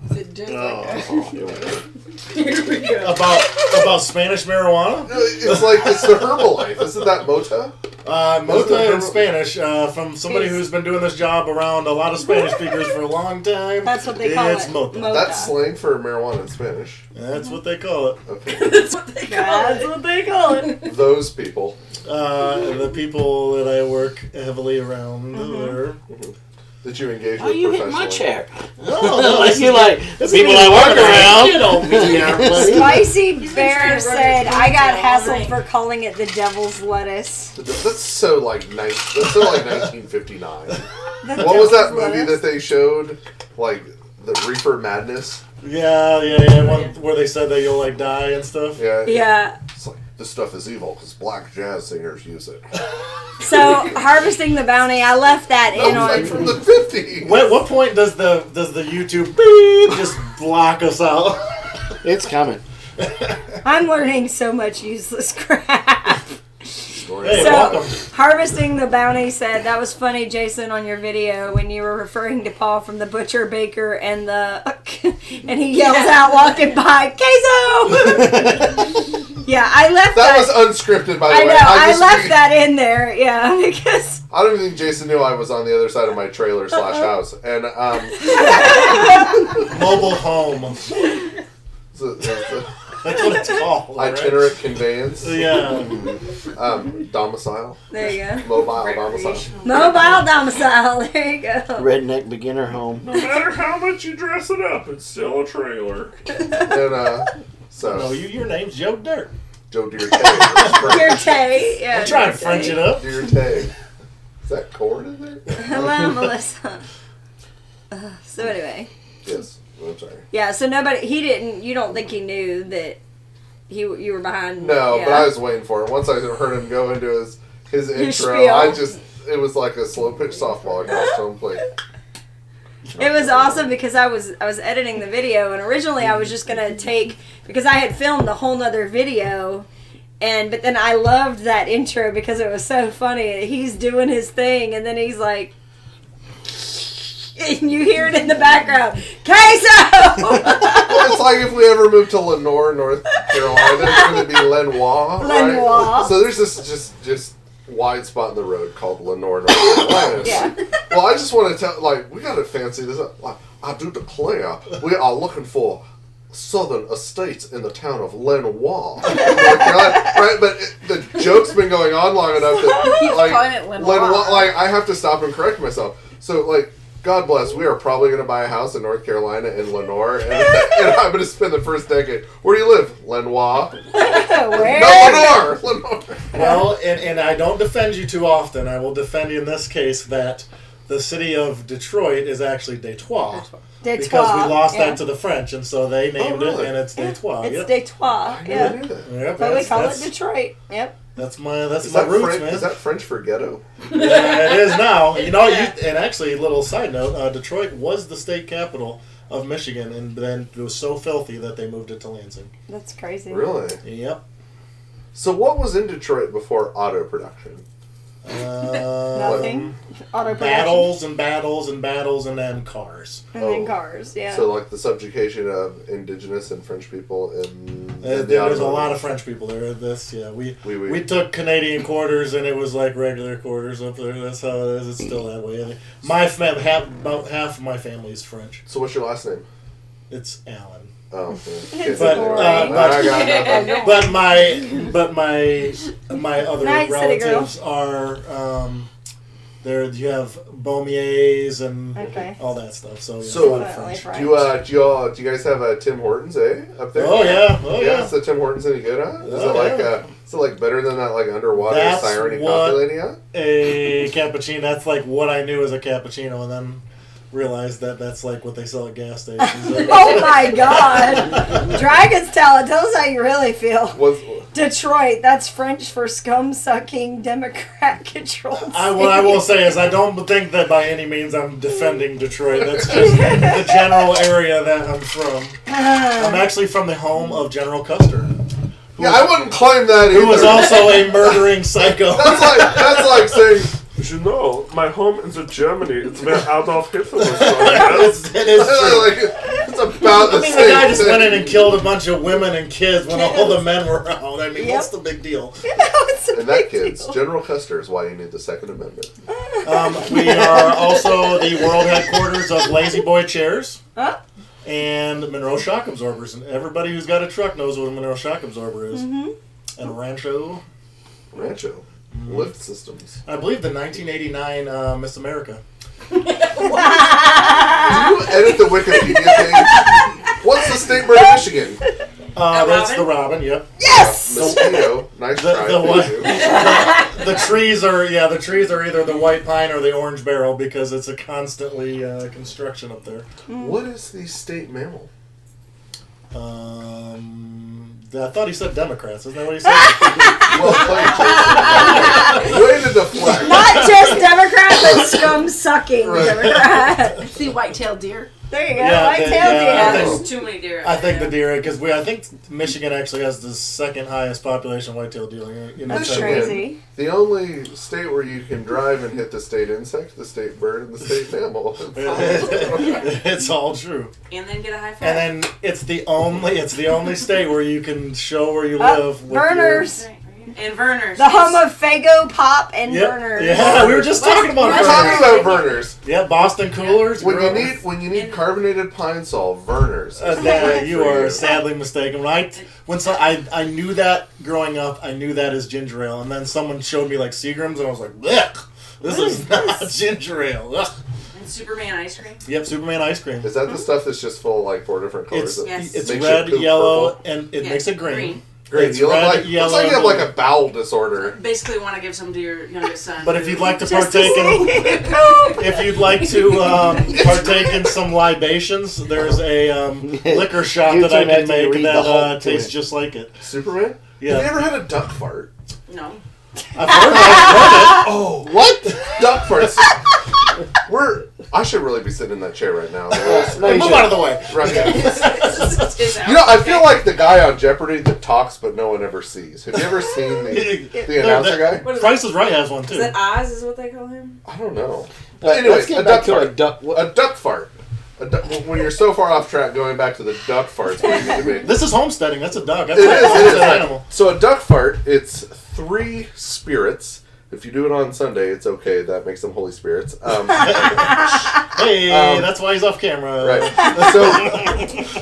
About Spanish marijuana? It's the Herbalife. Isn't that mota? Mota in Spanish, from somebody who's been doing this job around a lot of Spanish speakers for a long time. That's what they call It's it. Mota. That's slang for marijuana in Spanish. That's what they call it. Okay. That's what they call it. Those people. The people that I work heavily around there. That you engage Oh, with you hit professionally. my chair. No, Like you like the people I work around. Get over here, buddy. Spicy Bear trying to run said, your I got ponytail all hassled night." for calling it the devil's lettuce. That's so like 1959. The What was that devil's movie lettuce? that they showed? Like the Reefer Madness. Yeah. One where they said that you'll like die and stuff. Yeah. Yeah. It's like this stuff is evil because black jazz singers use it. So, Harvesting the Bounty, I left that in No, like on... from the 50s. What point does the YouTube beep just block us out? It's coming. I'm learning so much useless crap. Hey, So, welcome. Harvesting the Bounty said, that was funny, Jason, on your video when you were referring to Paul from the Butcher, Baker, and the... and he yells out walking by, Queso! Yeah, I left That that... was unscripted, by the I way. know, I just left think- that in there, yeah, because... I don't even think Jason knew I was on the other side of my trailer / house. And, Mobile home. the That's what it's called. right? itinerant conveyance. Yeah. Domicile. There you go. Mobile domicile. Mobile domicile, there you go. Redneck beginner home. No matter how much you dress it up, it's still a trailer. And, so, No, your name's Joe Dirt. Joe Deer Tay. Your Tay, yeah. I'm trying Your to French Tay. it up. Deer Tay. Is that corn in there? Hello, Melissa. So anyway, Yes. I'm sorry. yeah. So you don't think he knew that you were behind? No, yeah. but I was waiting for it. Once I heard him go into his intro, spiel. it was like a slow pitch softball across home plate. It was awesome because I was editing the video, and originally I was just gonna take, because I had filmed a whole nother video, but then I loved that intro because it was so funny. He's doing his thing, and then he's like, and you hear it in the background, Queso! Well, it's like if we ever moved to Lenoir, North Carolina, it's going to be Lenoir. Lenoir. Right? So there's this just wide spot in the road called Lenoir, North Carolina. Yeah. Well, I just want to tell, like, we got to fancy this up. Like, I do declare, we are looking for southern estates in the town of Lenoir, North Carolina. Right? But the joke's been going on long enough that, He's like, calling it Lenoir. like, I have to stop and correct myself. So, like, God bless, we are probably going to buy a house in North Carolina in Lenoir, and I'm going to spend the first decade. Where do you live? Lenoir. Where? No, Lenoir. Well, and I don't defend you too often. I will defend you in this case that the city of Detroit is actually Detroit. Because we lost that to the French, and so they named really? it, and it's Detroit. It's Yep. Detroit, I yeah. knew that. Yep, But we that's- call it that's- Detroit. Yep. That's my roots, man. Is that French for ghetto? Yeah, it is now. You know, and actually, little side note: Detroit was the state capital of Michigan, and then it was so filthy that they moved it to Lansing. That's crazy. Really? Yep. So what was in Detroit before auto production? Nothing. Auto Battles and battles and battles, and then cars. And then cars, yeah. So, like the subjugation of indigenous and French people in There's a lot of French people there. We took Canadian quarters, and it was like regular quarters up there. That's how it is. It's still that way. About half of my family is French. So, what's your last name? It's Alan. Oh, It's But I got nothing. but my other Night, city girl. relatives are there. You have Beaumiers and all that stuff. So, yeah, So, a lot of French. do you guys have Tim Hortons, up there? Oh yeah. Is the Tim Hortons any good? Is it like better than that like underwater That's siren what- coffee lady? A cappuccino. That's like what I knew as a cappuccino, and then realized that that's like what they sell at gas stations. Oh my God! Dragon's Talent. Tell us how you really feel. What's, Detroit. That's French for scum-sucking Democrat-controlled. What I will say is I don't think that by any means I'm defending Detroit. That's just the general area that I'm from. I'm actually from the home of General Custer, yeah, I wouldn't claim that either. who was also a murdering psycho. That's like saying. You know, my home is in Germany. It's where Adolf Hitler was from. It is true. Like, it's about the I mean, same the guy just thing. went in and killed a bunch of women and kids when all the men were out. I mean, what's the big deal? And that, kids, General Custer is why you need the Second Amendment. We are also the world headquarters of Lazy Boy Chairs and Monroe Shock Absorbers. And everybody who's got a truck knows what a Monroe Shock Absorber is. Mm-hmm. And Rancho. Lift systems. I believe the 1989 Miss America. Do you edit the Wikipedia page? What's the state bird of Michigan? That's the robin. Yep. Yes. Mosquito. Nice try. The trees are either the white pine or the orange barrel because it's a constantly construction up there. What is the state mammal? I thought he said Democrats. Isn't that what he said? Well played, Jason. Way to deflect. Not just Democrat, but scum-sucking Democrat. See white-tailed deer. There you go. White-tailed deer. There's too many deer. I think the deer, because I think Michigan actually has the second highest population of white-tailed deer. That's crazy. The only state where you can drive and hit the state insect, the state bird, and the state mammal. It's all true. And then get a high five. And then it's the only state where you can show where you live. With Verners. And Verner's. The home of Fago, Pop, and Yep. Verners. Yeah, we were just talking about We're talking about Verners. Yeah, Boston Coolers. When you need carbonated pine sol, Verners. You are sadly mistaken. I knew that growing up. I knew that as ginger ale, and then someone showed me like Seagram's, and I was like, "Blech, this is not ginger ale." Ugh. And Superman ice cream. Yep, Superman ice cream. Is that the stuff that's just full of like 4 different colors? It's Makes red, you poop yellow, purple? and it makes it green. Great. It's You look red, like, yellow, looks like you have and like a bowel disorder. Basically, want to give some to your youngest son. But if you'd like to Just partake in, see it poop. if you'd like to partake in some libations, there's a liquor shot You that I two have can to make read the whole that tastes thing. just like it. Superman? Yeah. Have you ever had a duck fart? No. I've heard it. Oh, what? Duck farts. I should really be sitting in that chair right now. Move out of the way. Right now. Is You know, I feel like the guy on Jeopardy that talks but no one ever sees. Have you ever seen the announcer guy? What is Price is Right has one too. Is that Oz? Is what they call him? I don't know. But anyways, Let's get a back duck to fart. A duck fart. When you're so far off track, going back to the duck farts where you need to be. This is homesteading. That's a duck. That's It a is. homestead animal. So a duck fart, it's 3 spirits. If you do it on Sunday, it's okay. That makes them holy spirits. Hey, that's why he's off camera. Right.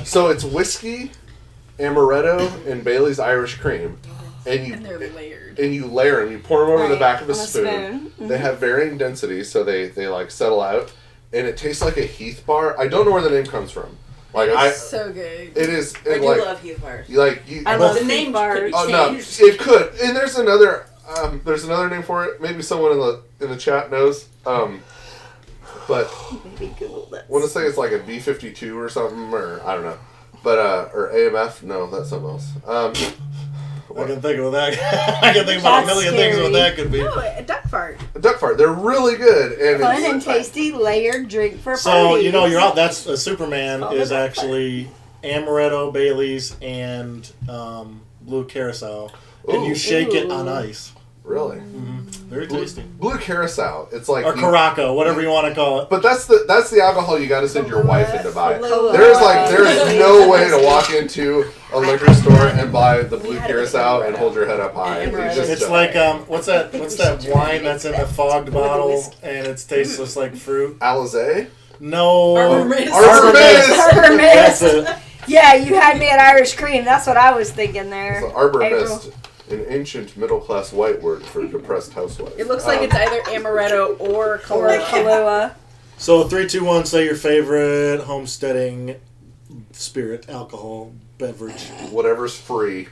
So it's whiskey, amaretto, and Bailey's Irish cream, and they're layered. And you layer them. You pour them over the back of a on a spoon. spoon. They have varying densities, so they like settle out, and it tastes like a Heath bar. I don't know where the name comes from. Like It's so good. it is. I And do like love Heath bars. I love The the name name bars. oh no, it could. And there's another name for it. Maybe someone in the chat knows. But Maybe Google this. I want to say it's like a B-52 or something, or I don't know. But or AMF? No, that's something else. I can think of that. I can think about a That's million things what scary. that could be. No, a duck fart. A duck fart. They're really good, and Fun it's and tasty layered drink for So parties. you're out. That's Superman Called is a duck actually amaretto, Bailey's, and blue curacao, and you shake it on ice. Really? Very tasty. Blue Curacao. It's like Or Caraco, whatever you want to call it. But that's the alcohol you got to send your wife in to buy. Kahlua. There's no way to walk into a liquor store and buy the Blue Curacao and hold your head up high. You just It's don't. like what's that wine that's in the fogged bottle and it tastes just like fruit? Alizé? No. Arbor Mist. Arbor Mist. Arbor That's Mist. it. Yeah, you had me at Irish cream. That's what I was thinking there. It's Arbor April. Mist, an ancient middle-class white word for depressed housewife. It looks like it's either amaretto or Or Kahlua. Kahlua. So 3, 2, 1. Say your favorite homesteading spirit, alcohol, beverage. Whatever's free.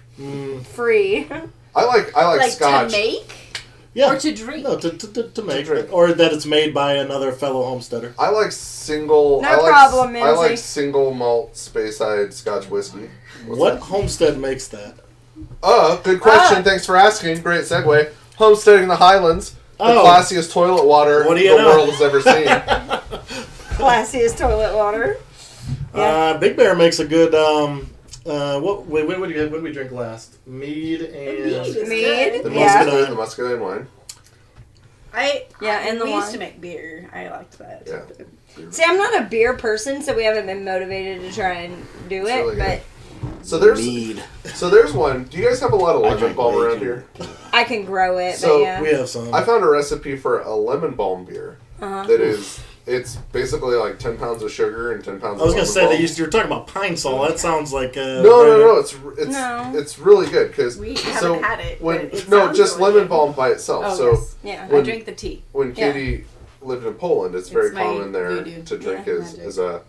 Free. I like Like Scotch. to make Yeah. or to drink. No, to make. drink. Or that it's made by another fellow homesteader. I like single. No I like, problem, I like Minzy. single malt Speyside Scotch whiskey. What's What that? homestead makes that? Good question. Thanks for asking. Great segue. Homesteading the Highlands. The Oh. classiest toilet water What do the you know? world has ever seen. Classiest toilet water. Yeah. Big Bear makes a good. What did we drink last? Mead and. Mead. The Yeah. muscadine, the muscadine wine. And the we used wine. to make beer. I liked that. Yeah. See, I'm not a beer person, so we haven't been motivated to try and do It's it. really But So there's Mead. one. Do you guys have a lot of I lemon drink balm way around too here? I can grow it. So but yeah. We have some. I found a recipe for a lemon balm beer Uh-huh. that is. It's basically like 10 pounds of sugar and 10 pounds. I was of gonna lemon say balm. you were talking about pine sol. That sounds like No. It's No. it's really good because We so haven't had it. when but it no sounds just really lemon good. balm by itself. Oh, so yes. Yeah. I when- drink the tea. when Yeah. Katie lived in Poland, it's very It's my common there voodoo. to drink Yeah, as magic. a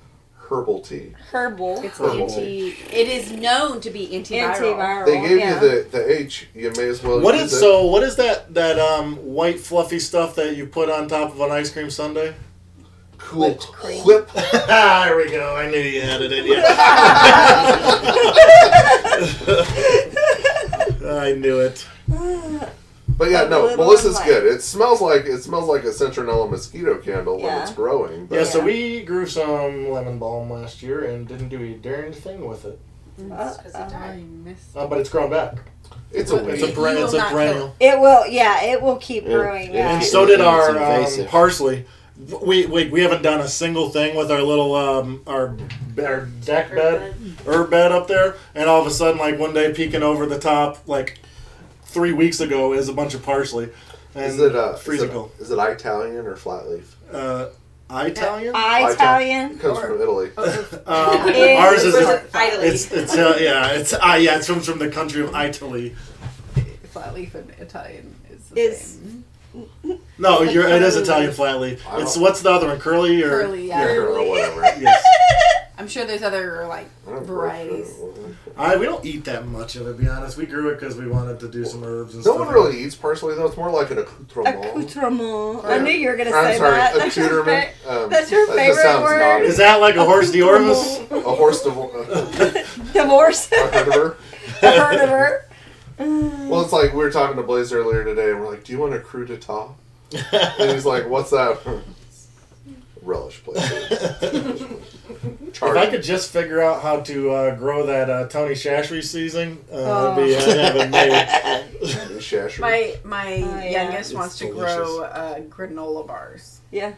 herbal tea. Herbal. It's Herbal. It is known to be antiviral. Antiviral. They gave yeah. you the H. You may as well. What use is it. what is that white fluffy stuff that you put on top of an ice cream sundae? Cool Whipped cream. whip. There we go. I knew you had it in you. I knew it. But yeah, A no, little Melissa's light. good. It smells like a citronella mosquito candle when Yeah. it's growing. But Yeah, so we grew some lemon balm last year and didn't do a darn thing with it. I missed. But it's grown back. it's a It's a weed. perennial. It's a not perennial. It will. Yeah, it will keep Yeah. growing. Yeah. Yeah. And so did It's our invasive. parsley. We haven't done a single thing with our little our deck bed, herb bed up there, and all of a sudden, like one day, peeking over the top, like 3 weeks ago, is a bunch of parsley. And Is it freezing cold. is it Italian or flat leaf? Italian? Italian. It comes from Italy. Ours is Italy. it's from the country of Italy. Flat leaf and Italian is the Is- same. No, it is Italian flat leaf. I It's don't- what's the other one? Curly or Curly, yeah. Or whatever. Yes. I'm sure there's other like I don't know. varieties. We don't eat that much of it. To be honest, we grew it because we wanted to do some herbs and No stuff. one really eats parsley though. It's more like an accoutrement. Accoutrement. Yeah. I knew you were gonna I'm say sorry, that. That's your, accoutrement. that's your that just favorite sounds word? naughty. Is that like a horse de Orvis? A horse Divorce. I've heard of her. I heard of her. Well, it's like we were talking to Blaze earlier today, and we're like, "Do you want a crudité?" And he's like, "What's that?" Relish place. If I could just figure out how to grow that Tony Shashery seasoning, I'd have it made. My yeah. youngest wants to delicious. grow granola bars. Yeah.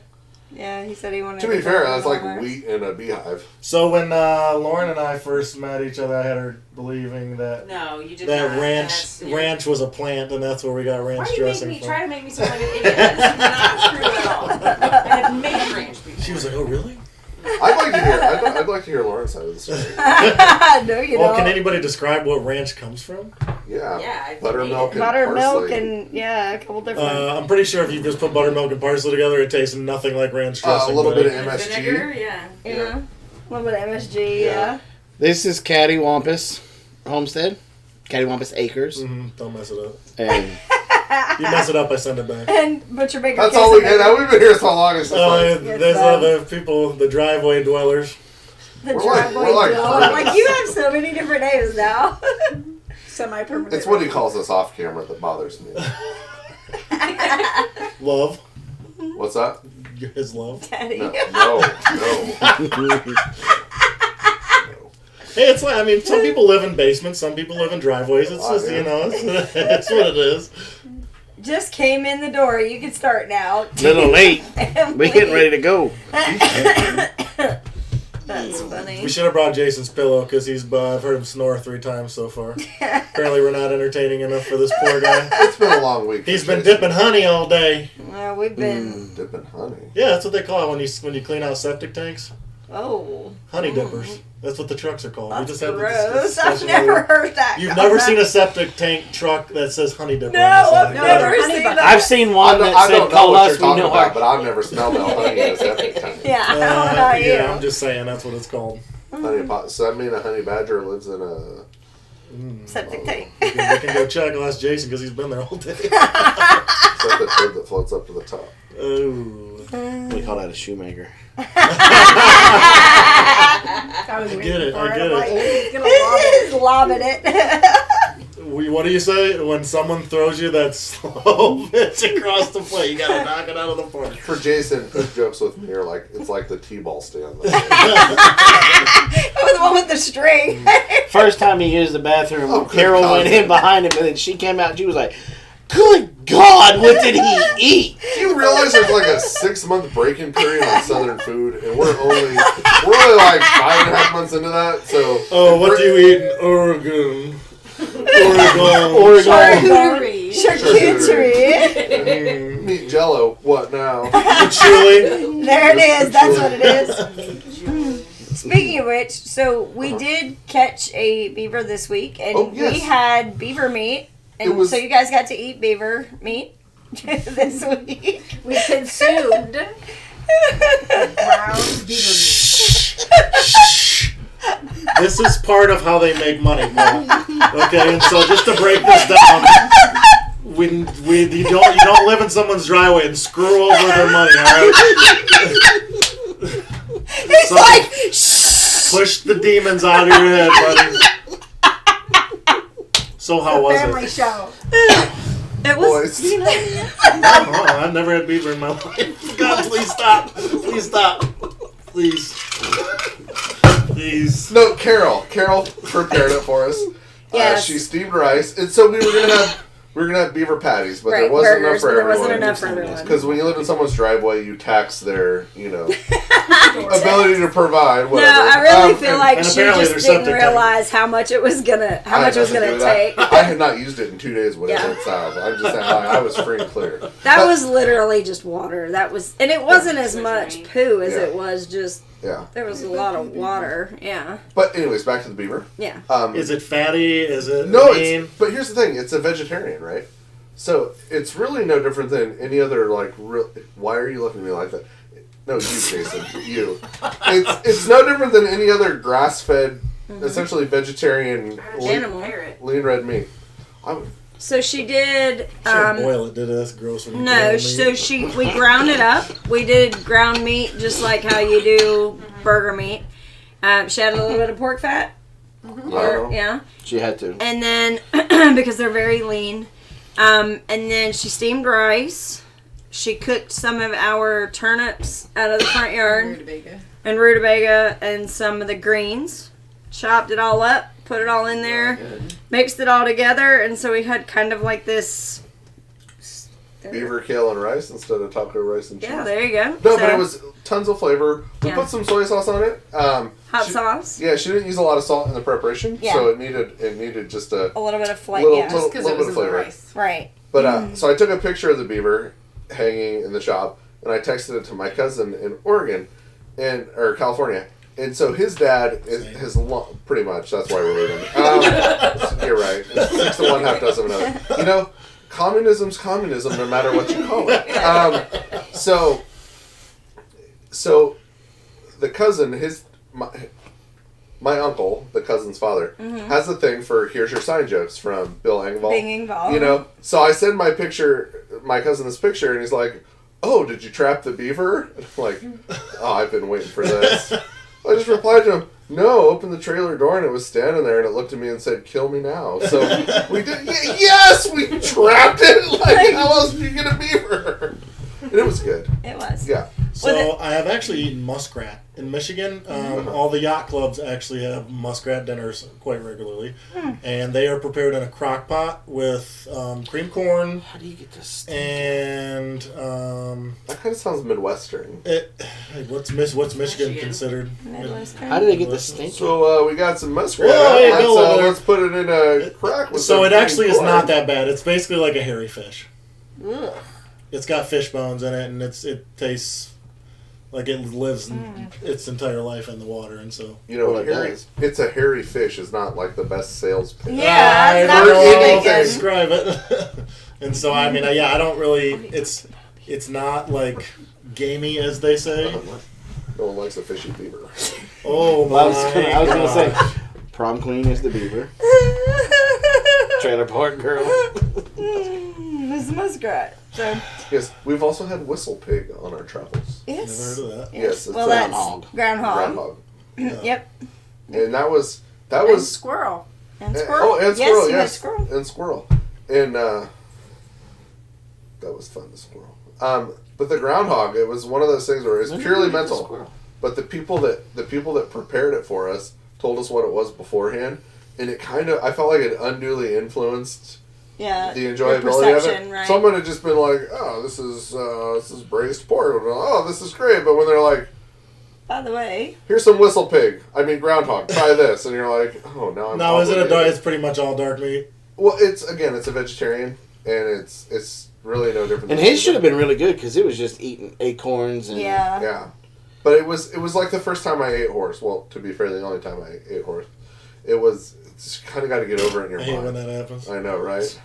Yeah, he said he wanted To be fair, that's like granola bars. wheat in a beehive. So when Lauren and I first met each other, I had her believing that No, you did that not. ranch was a plant, and that's where we got Why ranch are you dressing making me from. try to make me sound like an idiot? This is not true at all. I have made ranch before. She was like, "Oh, really?" I'd like to hear. I'd like to hear Lauren's side of the story. No, you Well, don't. can anybody describe what ranch comes from? Yeah. Yeah, I Buttermilk and Buttermilk parsley. and yeah, a couple different. I'm pretty sure if you just put buttermilk and parsley together, it tastes nothing like ranch dressing. A little but- bit of MSG. Vinegar, yeah. yeah. A little bit of MSG. Yeah. Yeah. This is Cattywampus Homestead. Cattywampus Acres. Don't mess it up. And You mess it up, I send it back. And Butcher Baker. That's Kiss all we and get. Baker. We've been here so long. It's just like, There's other people, the driveway dwellers. The We're like- driveway we're like dweller. friends. Like you have so many different names now. Semi-permanent. it's what he calls us off camera that bothers me. Love. What's that? His love. Daddy. No. Hey, it's like, I mean, some people live in basements, some people live in driveways. It's just, yeah. you know, it's what it is. just came in the door. You can start now. Little late. We getting ready to go. That's funny. We should have brought Jason's pillow because I've heard him snore 3 times so far. Apparently we're not entertaining enough for this poor guy. It's been a long week. He's been dipping honey all day. Well, we've been. Dipping honey. Yeah, that's what they call it when you clean out septic tanks. Oh. Honey dippers. That's what the trucks are called. That's we just had gross. this I've discussion never earlier. heard that. You've never seen a septic tank truck that says honey dipper No, on the I've side? never honey seen butter. that. I've seen I one don't, that I said, don't know call what us, you're we talking know about, our... but I've never smelled no honey in a septic tank. Yeah, I don't know you. Yeah, I'm just saying that's what it's called. Honey pot. So that mean a honey badger lives in a... Septic tank. We can go check. I'll ask Jason because he's been there all day. Is that the turd that floats up to the top? Oh. We call that a shoemaker. I was I get it. waiting for I get I'm like, it. he's gonna lob it. He's lobbing it. What do you say when someone throws you that slow pitch across the plate? You gotta knock it out of the park. For Jason, poop jokes with me are like, it's like the T-ball stand. Oh, the one with the string. First time he used the bathroom, Oh, good Carol God. went in behind him, and then she came out and she was like, good God, what did he eat? Do you realize there's like a 6-month break-in period on Southern food, and we're only like 5.5 months into that. So, Oh, what do you eat in Oregon? Oregon. Charcuterie. Charcuterie. meat Jello. What now? Chili. There it is. That's what it is. Speaking of which, so we did catch a beaver this week, and Oh, yes. we had beaver meat. And It was- so you guys got to eat beaver meat this week. We consumed ground beaver meat. This is part of how they make money, Paul. Okay, and so just to break this down, you don't live in someone's driveway and screw over their money, all right? He's So- like, Push the demons out of your head, buddy. So how was Family it? show. it was. Boys. I've never had beaver in my life. God, please stop. Please stop. Please. Please. No, Carol. Carol prepared it for us. Yes. She steamed rice, and so we were gonna have beaver patties, but Right, there wasn't burgers, enough for but there everyone. wasn't enough for everyone. Because when you live in someone's driveway, you tax their, ability to provide. No, Whatever. I really feel and- like and she apparently just there's didn't something realize how much it was gonna take. I had not used it in 2 days. Whatever Yeah. it sounds. I'm just saying I was free and clear. That was literally just water. And it wasn't as much poo as Yeah. it was just. Yeah. There was a lot of water. Yeah. But anyways, back to the beaver. Yeah. Is it fatty? Is it No, lean? but here's the thing: it's a vegetarian, right? So it's really no different than any other why are you looking at me like that? No, you, Jason, you. It's no different than any other grass-fed, essentially vegetarian Animal. lean red meat. So she did. Should boil it, did it? That's gross. When you boil No, meat. so we ground it up. We did ground meat just like how you do burger meat. She had a little bit of pork fat. Yeah. She had to. And then, because they're very lean. And then she steamed rice. She cooked some of our turnips out of the front yard. And rutabaga and some of the greens. Chopped it all up, put it all in there, mixed it all together, and so we had kind of like this Beaver, kale, and rice instead of taco rice and cheese. Yeah, there you go. No, So, but it was tons of flavor. We Yeah. put some soy sauce on it. hot she- sauce, Yeah, she didn't use a lot of salt in the preparation, Yeah. so it needed just a a little bit of flavor. little, Yeah. little, Because little it was bit of in the flavor. rice. Right. But so I took a picture of the beaver hanging in the shop, and I texted it to my cousin in Oregon, or California. And so his dad is pretty much. That's why we're leaving. You're right. 6 to 1, half dozen of another. Communism's communism, no matter what you call it. So the cousin, my uncle, the cousin's father, has a thing for "Here's your sign" jokes from Bill Engvall. Being involved. So I send my cousin this picture, and he's like, "Oh, did you trap the beaver?" And I'm like, "Oh, I've been waiting for this." I just replied to him, "No, opened the trailer door and it was standing there and it looked at me and said, 'Kill me now.'" So we did. Yes, we trapped it. Like, how else do you get a beaver? And it was good. It was. Yeah. So I have actually eaten muskrat in Michigan. All the yacht clubs actually have muskrat dinners quite regularly, and they are prepared in a crock pot with cream corn. How do you get this? And That kind of sounds Midwestern. what's Michigan considered? How did they get this stink? So we got some muskrat. Well, hey, Bill, let's put it in a crack. With So some it actually cream is corn. not that bad. It's basically like a hairy fish. Ugh. It's got fish bones in it, and it tastes like it lives its entire life in the water, and so. You know, Well, it hairy, does. it's a hairy fish is not like the best sales pitch. Yeah, I that's don't not know how to chicken. describe it. And so I mean, I don't really. It's not like gamey as they say. No one likes a fishy beaver. Oh my! I was gonna say, God. prom queen is the beaver. Trailer park girl. This is muskrat. So Yes, we've also had whistle pig on our travels. Never yes. heard of that. Yes, it's Well, a that's groundhog. groundhog. groundhog. Yep. And that was And squirrel. And squirrel. Oh, and Yes, squirrel, you had yes, squirrel. and squirrel, and that was fun. The squirrel, but the groundhog, it was one of those things where it's purely mental. But the people that prepared it for us told us what it was beforehand, and it I felt like it unduly influenced Yeah. the your enjoyability of perception, it. right? Someone had just been like, "Oh, this is braised pork. Oh, this is great," but when they're like, By the way, "Here's some whistle pig. I mean groundhog. Try this," and you're like, "Oh, now I'm." Now is it a obligated." It's pretty much all dark meat. Well, it's a vegetarian, and it's really no different. And than his should have been really good because it was just eating acorns and yeah. Yeah, but it was like the first time I ate horse. Well, to be fair, the only time I ate horse. It's kind of got to get over it in your I hate when mind. that happens. I know, right?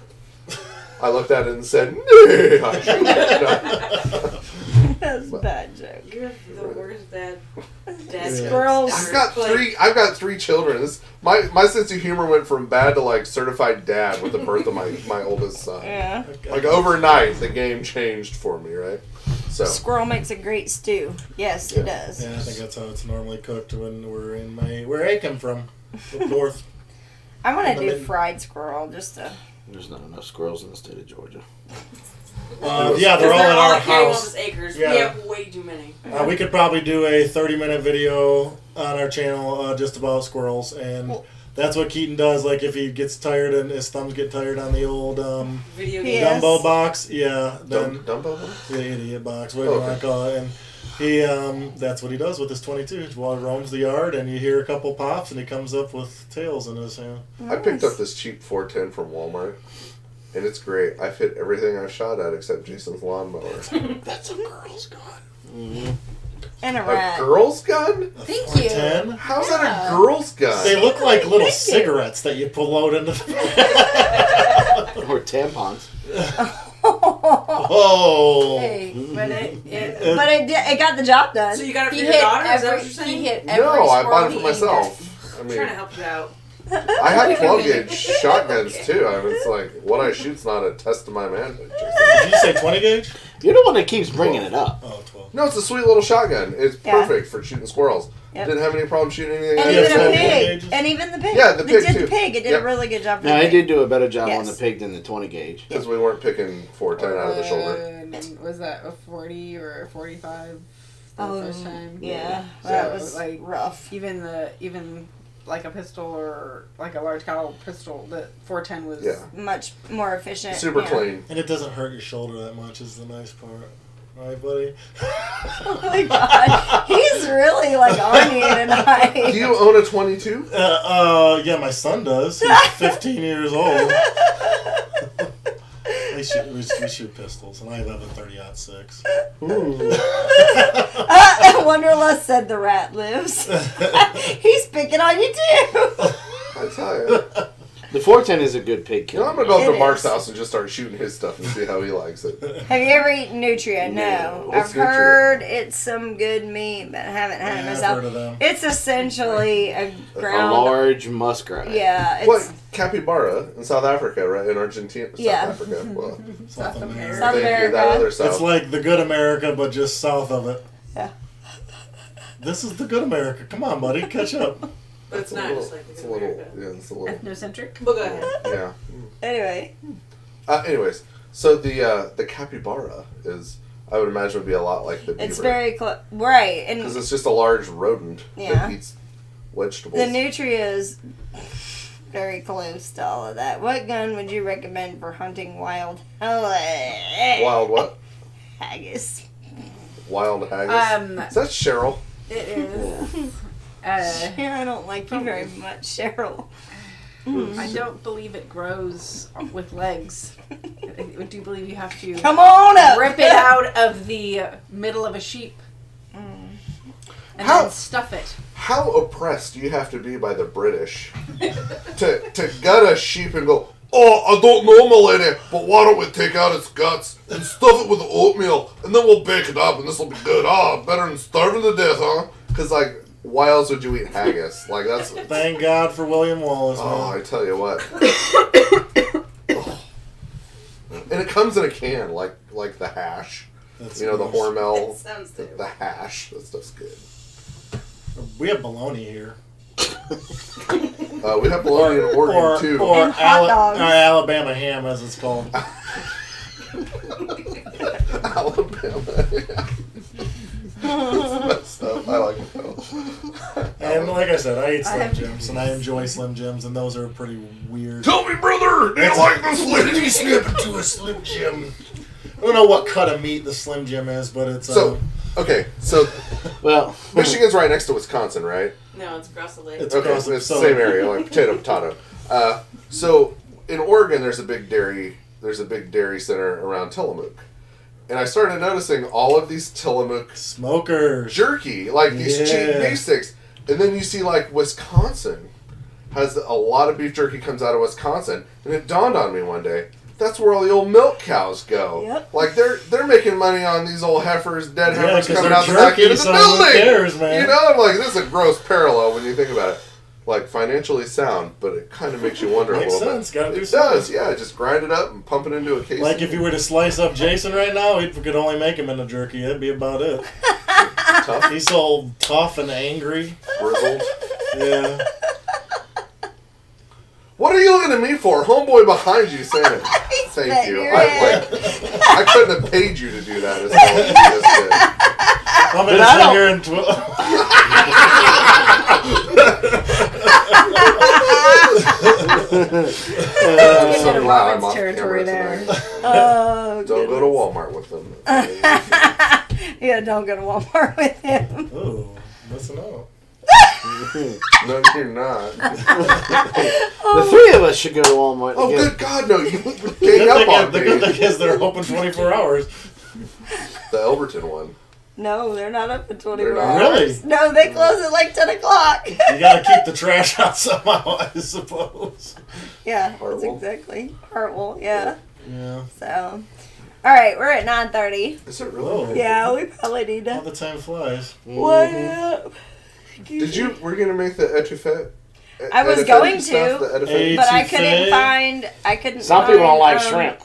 I looked at it and said, "No." I shouldn't have done." That's a bad joke. You're the worst dad. Squirrels. I've got three children. My sense of humor went from bad to like certified dad with the birth of my oldest son. Yeah. Like overnight, the game changed for me, right? So Squirrel makes a great stew. Yes, it does. Yeah, I think that's how it's normally cooked when we're in where I come from, up north. I want In to the do mid- fried squirrel just to. there's not enough squirrels in the state of Georgia. Yeah, they're all at our house. acres. Yeah. We have way too many. We could probably do a 30-minute video on our channel just about squirrels, and that's what Keaton does. Like if he gets tired and his thumbs get tired on the old Video Yeah. games. Dumbo box, yeah, then Dumbo. the idiot box, whatever you want to call it, and he that's what he does with his 22. He roams the yard, and you hear a couple pops, and he comes up with tails in his hand. I picked up this cheap 410 from Walmart, and it's great. I've hit everything I've shot at except Jason's lawnmower. That's a girl's gun. And a A rat. girl's gun? Thank you. 410? How's that a girl's gun? They look like little cigarettes that you pull out into the... Or tampons. Oh! Hey, but it got the job done. So you got it for he your hit daughter? Is that what every. you're saying? He hit every. No, I bought it squirrel for he aimed myself. I I'm mean, trying to help you out. I have 12-gauge shotguns too. I mean, it's like what I shoot's not a test of my manhood. Jason. Did you say 20 gauge? You're the one that keeps bringing it up. Oh, 12. No, it's a sweet little shotgun. It's Yeah. perfect for shooting squirrels. Yep. Didn't have any problem shooting anything. And Yeah, even a 12 pig. gauges. And even the pig. Yeah, the pig, It did too. the pig. It did Yep. a really good job for Now, the I pig. did do a better job on Yes. the pig than the 20 gauge. Because we weren't picking 410 out of the shoulder. Was that a 40 or a 45 the Oh, first time? yeah. So, That was like rough. even like a pistol or like a large caliber pistol, the 410 was. Yeah. Much more efficient. Super yeah. clean. And it doesn't hurt your shoulder that much is the nice part. Right, buddy? Oh my god. He's really like on you tonight. Do you own a 22? Yeah, my son does. He's 15 years old. we shoot pistols, and I have a 30-06. Wanderlust said the rat lives. He's picking on you too. I tell you. The 410 is a good pig You know, killer. I'm going to go up It to Mark's is. house and just start shooting his stuff and see how he likes it. Have you ever eaten nutria? No. No. What's I've nutria? heard it's some good meat, but I haven't had it Yeah, I've myself. heard of them. It's essentially a A ground. large muskrat. Yeah. It's What? Capybara in South Africa, right? In Argentina? Yeah. South Africa. Well, South America. South thank you, America. that other South. It's like the good America, but just south of it. Yeah. This is the good America. Come on, buddy, catch up. But it's not just like it's the a little, America. yeah, it's a little, Ethnocentric. But go ahead. yeah. Anyway. Anyways, so the capybara is I would imagine would be a lot like the beaver. It's very close. Right. And Because it's just a large rodent Yeah. that eats vegetables. the nutria is very close to all of that. What gun would you recommend for hunting wild Wild what? haggis? Wild haggis. Is that Cheryl? It is. I don't like you very much, Cheryl. I don't believe it grows with legs. I do believe you have to Come on up. rip it out of the middle of a sheep and then stuff it. How oppressed do you have to be by the British to gut a sheep and go, oh, I don't know, my lady, but why don't we take out its guts and stuff it with oatmeal and then we'll bake it up and this will be good. Oh, better than starving to death, huh? Because, like, why else would you eat haggis? Like, that's... Thank God for William Wallace, Oh, man. I tell you what. Oh. And it comes in a can, like the hash. That's You know, the gross. Hormel, Sounds the hash. That stuff's good. We have bologna here. We have bologna in Oregon, too. Or And hot dogs. Alabama ham, as it's called. Alabama, yeah. It's messed up. I like it, though. And like I said, I eat Slim Jims, and I enjoy Slim Jims, and those are pretty weird. Tell me, brother, do you like this What did lady? you snip into a Slim Jim? I don't know what cut of meat the Slim Jim is, but it's... So, okay, so Well, Michigan's right next to Wisconsin, right? No, it's across the lake. it's Okay, across so it's the so- same area, like potato. So in Oregon, there's a big dairy center around Tillamook, and I started noticing all of these Tillamook Smokers. jerky, like these cheap Yeah. beef sticks, and then you see like Wisconsin has a lot of beef jerky comes out of Wisconsin, and it dawned on me one day. That's where all the old milk cows go. Yep. Like they're making money on these old heifers, dead Yeah, heifers 'cause coming they're out the back jerky, end of the so building. who cares, man? You know, I'm like, this is a gross parallel when you think about it. Like financially sound, but it kind of makes you wonder Makes a little sense, bit. gotta do It something. does, yeah. Just grind it up and pump it into a case. Like if you were to slice up Jason right now, we could only make him into jerky. That'd be about it. tough, He's so tough and angry. grizzled. Yeah. What are you looking at me for? Homeboy behind you saying it. Thank bet you. your I couldn't have paid you to do that as well as you just did. I'm gonna I sit don't- here and I'm so glad I'm off territory camera there. tonight. Oh, Don't go to Walmart with them. yeah, don't go to Walmart with him. Ooh, listen up. No, you're not. the three of us should go to Walmart. Oh, together. good God, no. You gang up on The good me. thing is they're open 24 hours. The Elberton one. No, they're not up for 24 They're not? hours. Really? No, they close at like 10 o'clock. You gotta keep the trash out somehow, I suppose. Yeah, that's Hartwell? exactly. Hartwell, yeah. Yeah. So, all right, we're at 9:30. Is it Whoa. really? Yeah, we probably need How to. the time flies. What up? Did you? We're gonna make the etouffée. I was Etouffée going stuff, to, the etouffée? But I Etouffée? couldn't find. Some people don't like find, shrimp.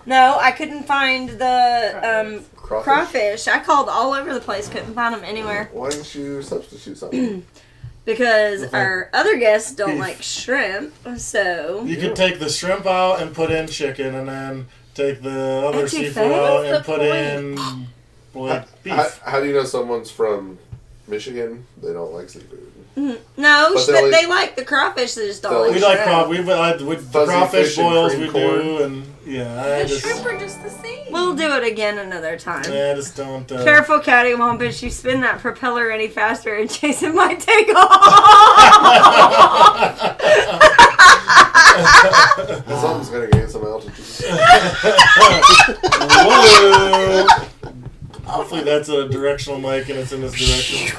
No, I couldn't find the Crawfish? crawfish. I called all over the place, couldn't find them anywhere Why didn't you substitute something? because Okay. our other guests don't Beef. like shrimp. So You can take the shrimp out and put in chicken, and then take the other Etouffée? seafood out and What's the put in like beef. How do you know someone's from Michigan? They don't like seafood. no, But but they'll they eat- like the crawfish. They just they'll don't like We shrimp. like with the Fuzzy crawfish fish and boils cream we corn. do, and yeah, I The just shrimp are just the same. We'll do it again another time. yeah, I just don't. Careful, cattywampus. You spin that propeller any faster and Jason might take off. Something's gonna gain some altitude. Whoa! Hopefully that's a directional mic and it's in this direction.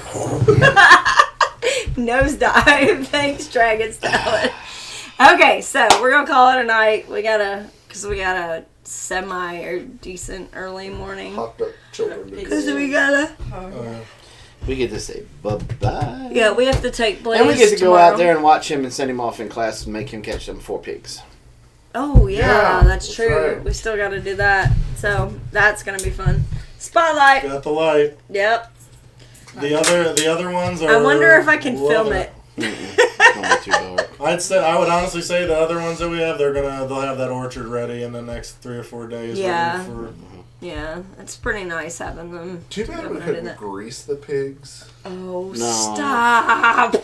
Nosedive. Thanks, Dragon Salad. Okay, so we're gonna call it a night. We got a semi or decent early morning. Hopped up children. Cause we gotta. We get to say bye-bye. Yeah, we have to take Blaze And we get to go tomorrow. out there and watch him and send him off in class and make him catch them 4 pigs. Oh yeah, Yeah, that's that's true. right. We still got to do that. So that's gonna be fun. Spotlight. Got the light. Yep. The other ones are. I wonder if I can film loving it. It's gonna be too dark. I would honestly say the other ones that we have, they'll have that orchard ready in the next 3 or 4 days. Yeah. Ready for Yeah, it's pretty nice having them. Too bad we when I did couldn't that. grease the pigs. Oh, No. stop!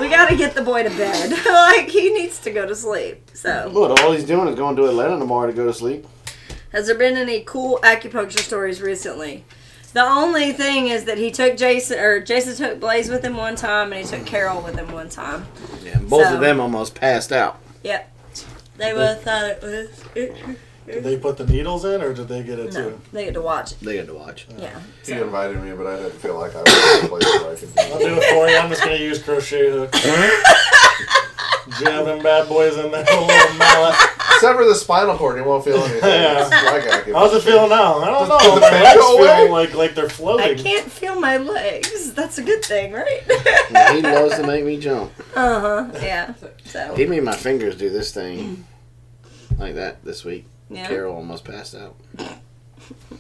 We gotta get the boy to bed. Like, he needs to go to sleep. So, Look, all he's doing is going to Atlanta tomorrow to go to sleep. has there been any cool acupuncture stories recently? The only thing is that he took Jason took Blaze with him one time, and he took Carol with him one time. Yeah, both So- of them almost passed out. Yep. They both thought it was. Did they put the needles in, or did they get it No, too? they had to watch it. They had to watch. Yeah. He So. invited me, but I didn't feel like I was in a place where I could do I'll it. do it for you. I'm just gonna use crochet hooks. Jab them bad boys in there with a little mallet. Sever the spinal cord, you won't feel anything. Yeah. It's like acupuncture. How's it feel now? I don't Does know. the My pain legs go away? feel like they're I floating. can't feel my legs. That's a good thing, right? He loves to make me jump. Yeah. So. He made my fingers do this thing like that this week. Yeah. Carol almost passed out.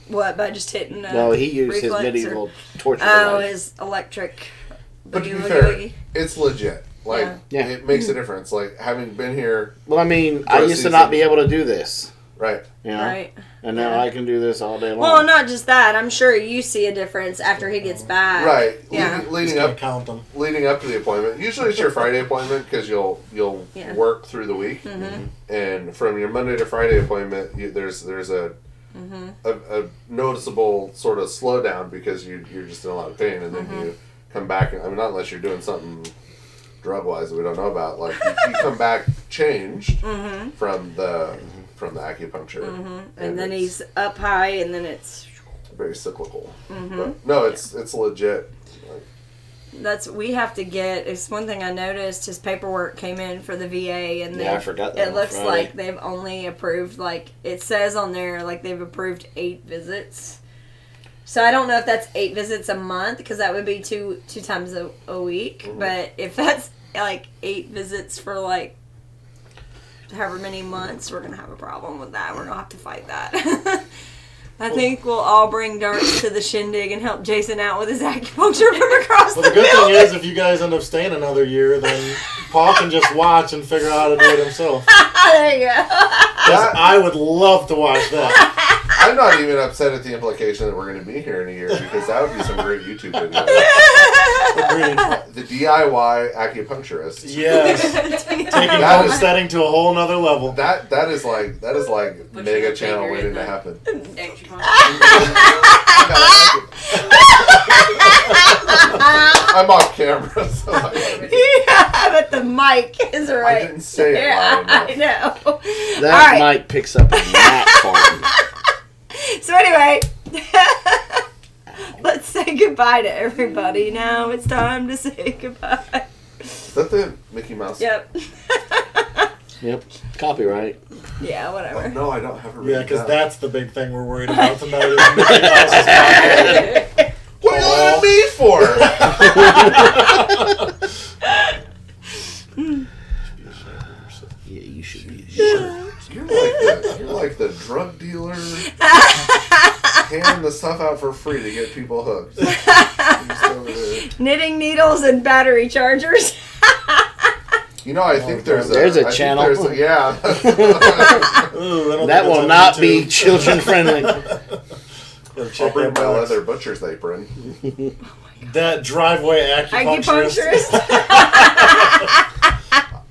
What, by just hitting? No, he used his reflex medieval torture Oh, device. his electric. But to be boogie fair, woogie. it's legit. Like, Yeah. it makes a difference. Like, having been here, Well, I mean, I First used to season. not be able to do this. right? You know? Right. And now Yeah. I can do this all day long. Well, not just that. I'm sure you see a difference after he gets back. Right. Yeah. Just Leading gotta up count them. to the appointment. Usually it's your Friday appointment because you'll Yeah. work through the week, and from your Monday to Friday appointment, there's a noticeable sort of slowdown because you're just in a lot of pain, and then you come back. I mean, not unless you're doing something drug wise that we don't know about. Like you come back changed from the acupuncture, And then it's he's up high, and then it's. very cyclical. But no, it's legit. We have to get. It's one thing I noticed. His paperwork came in for the VA, and Yeah, I forgot that It on looks Friday. like they've only approved it says on there they've approved 8 visits. So I don't know if that's 8 visits a month because that would be two times a week. But if that's 8 visits for however many months, we're gonna have a problem with that. We're gonna have to fight that. I think we'll all bring darts to the shindig and help Jason out with his acupuncture from across Well, the the good building. thing is, if you guys end up staying another year, then Paul can just watch and figure out how to do it himself. There you go. 'Cause I would love to watch that. I'm not even upset at the implication that we're going to be here in a year because that would be some great YouTube videos. Agreed. The DIY acupuncturist. Yes. Taking That is- homesteading to a whole nother level. That is like Butcher mega your channel finger waiting in to the- happen. I'm off camera, so Yeah, but the mic is right. I didn't say it Yeah, loud enough. I know. That All right. mic picks up a gnat farm. So anyway, let's say goodbye to everybody. Now it's time to say goodbye. Is that the Mickey Mouse? Yep. Yep. Copyright. Yeah, Oh, whatever. no, I don't have a Yeah, because down. that's the big thing we're worried about tonight. Is Mickey Mouse's pocket. What are you looking at me for? Yeah, you should be. You're like the drug dealer handing the stuff out for free to get people hooked. You're just over there. Knitting needles and battery chargers. You know, I think there's There's a I think channel. there's a- yeah. Ooh, I don't That think will it's not on be YouTube. children friendly. Gotta I'll check bring that my box. leather butcher's apron. That driveway acupuncturist. Acupuncturist.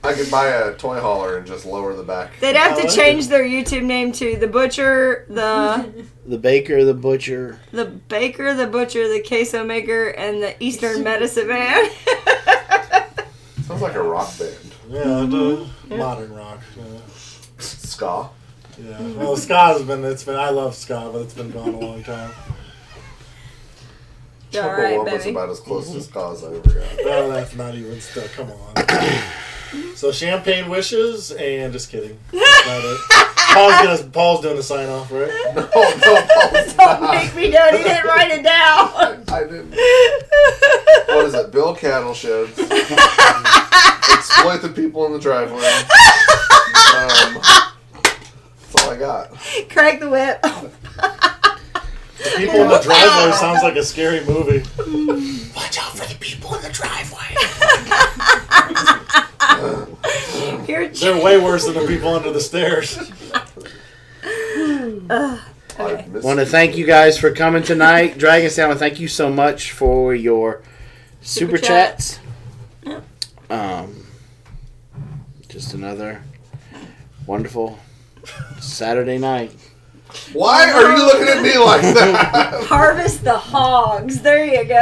I could buy a toy hauler and just lower the back. They'd have I to like change their YouTube name to the butcher, The baker, the butcher. the baker, the butcher, the queso maker, and the Eastern medicine man. Sounds like a rock band. Yeah, the modern rock. Yeah. Ska. Yeah. Well, ska's been. I love ska, but it's been gone a long time. All right, Chumpawumba's baby. about as close to ska as I ever got. Well, that's not even still. Come on. So champagne wishes and just kidding. That's not it. Paul's doing the sign off, right? No, Paul's Don't not. make me do it. He didn't write it down. I didn't. What is it? Bill Cattle Sheds. Exploit the people in the driveway. That's all I got. Crack the whip. The people in the driveway sounds like a scary movie. Watch out for the people in the driveway. You're They're way worse than the people under the stairs. Okay. missed Want to thank you guys for coming tonight. Dragon Sound, thank you so much for your super chats. Yep. Just another wonderful Saturday night. Why are you looking at me like that? Harvest the hogs. There you go.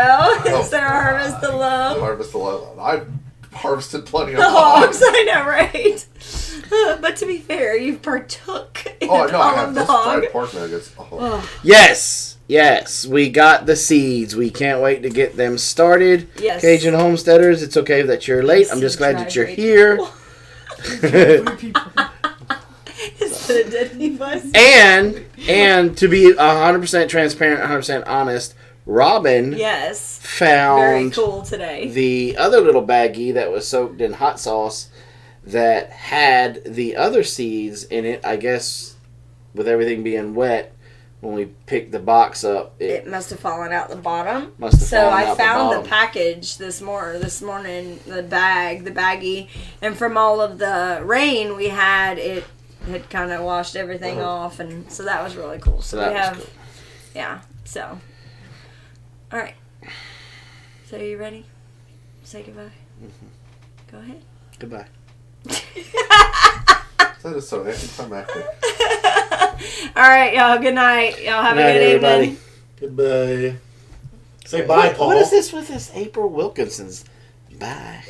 Oh, So harvest the love. Harvest the love. I've harvested plenty of The hogs, hogs. I know, right? But to be fair, you partook in Oh, no, I all have of the those hog. fried pork nuggets. Oh. Oh, Yes, we got the seeds. We can't wait to get them started. yes. Cajun homesteaders, it's okay that you're late. I'm just glad that you're here. It's the dead bus. and to be 100% transparent, 100% honest, Robin Yes. Very found cool today. the other little baggie that was soaked in hot sauce that had the other seeds in it. I guess with everything being wet, when we picked the box up, It must have fallen out the bottom. must have So fallen I out the found bottom. the package this morning, the baggie, and from all of the rain we had, it had kind of washed everything off, and so that was really cool. So that we was have, cool. yeah. So, all right. So you ready? Say goodbye. Go ahead. Goodbye. That is so anticlimactic. All right, y'all. Good night. Y'all have Good night, a good everybody. evening. Goodbye. Say bye, Paul. What is this with this April Wilkinson's? Bye.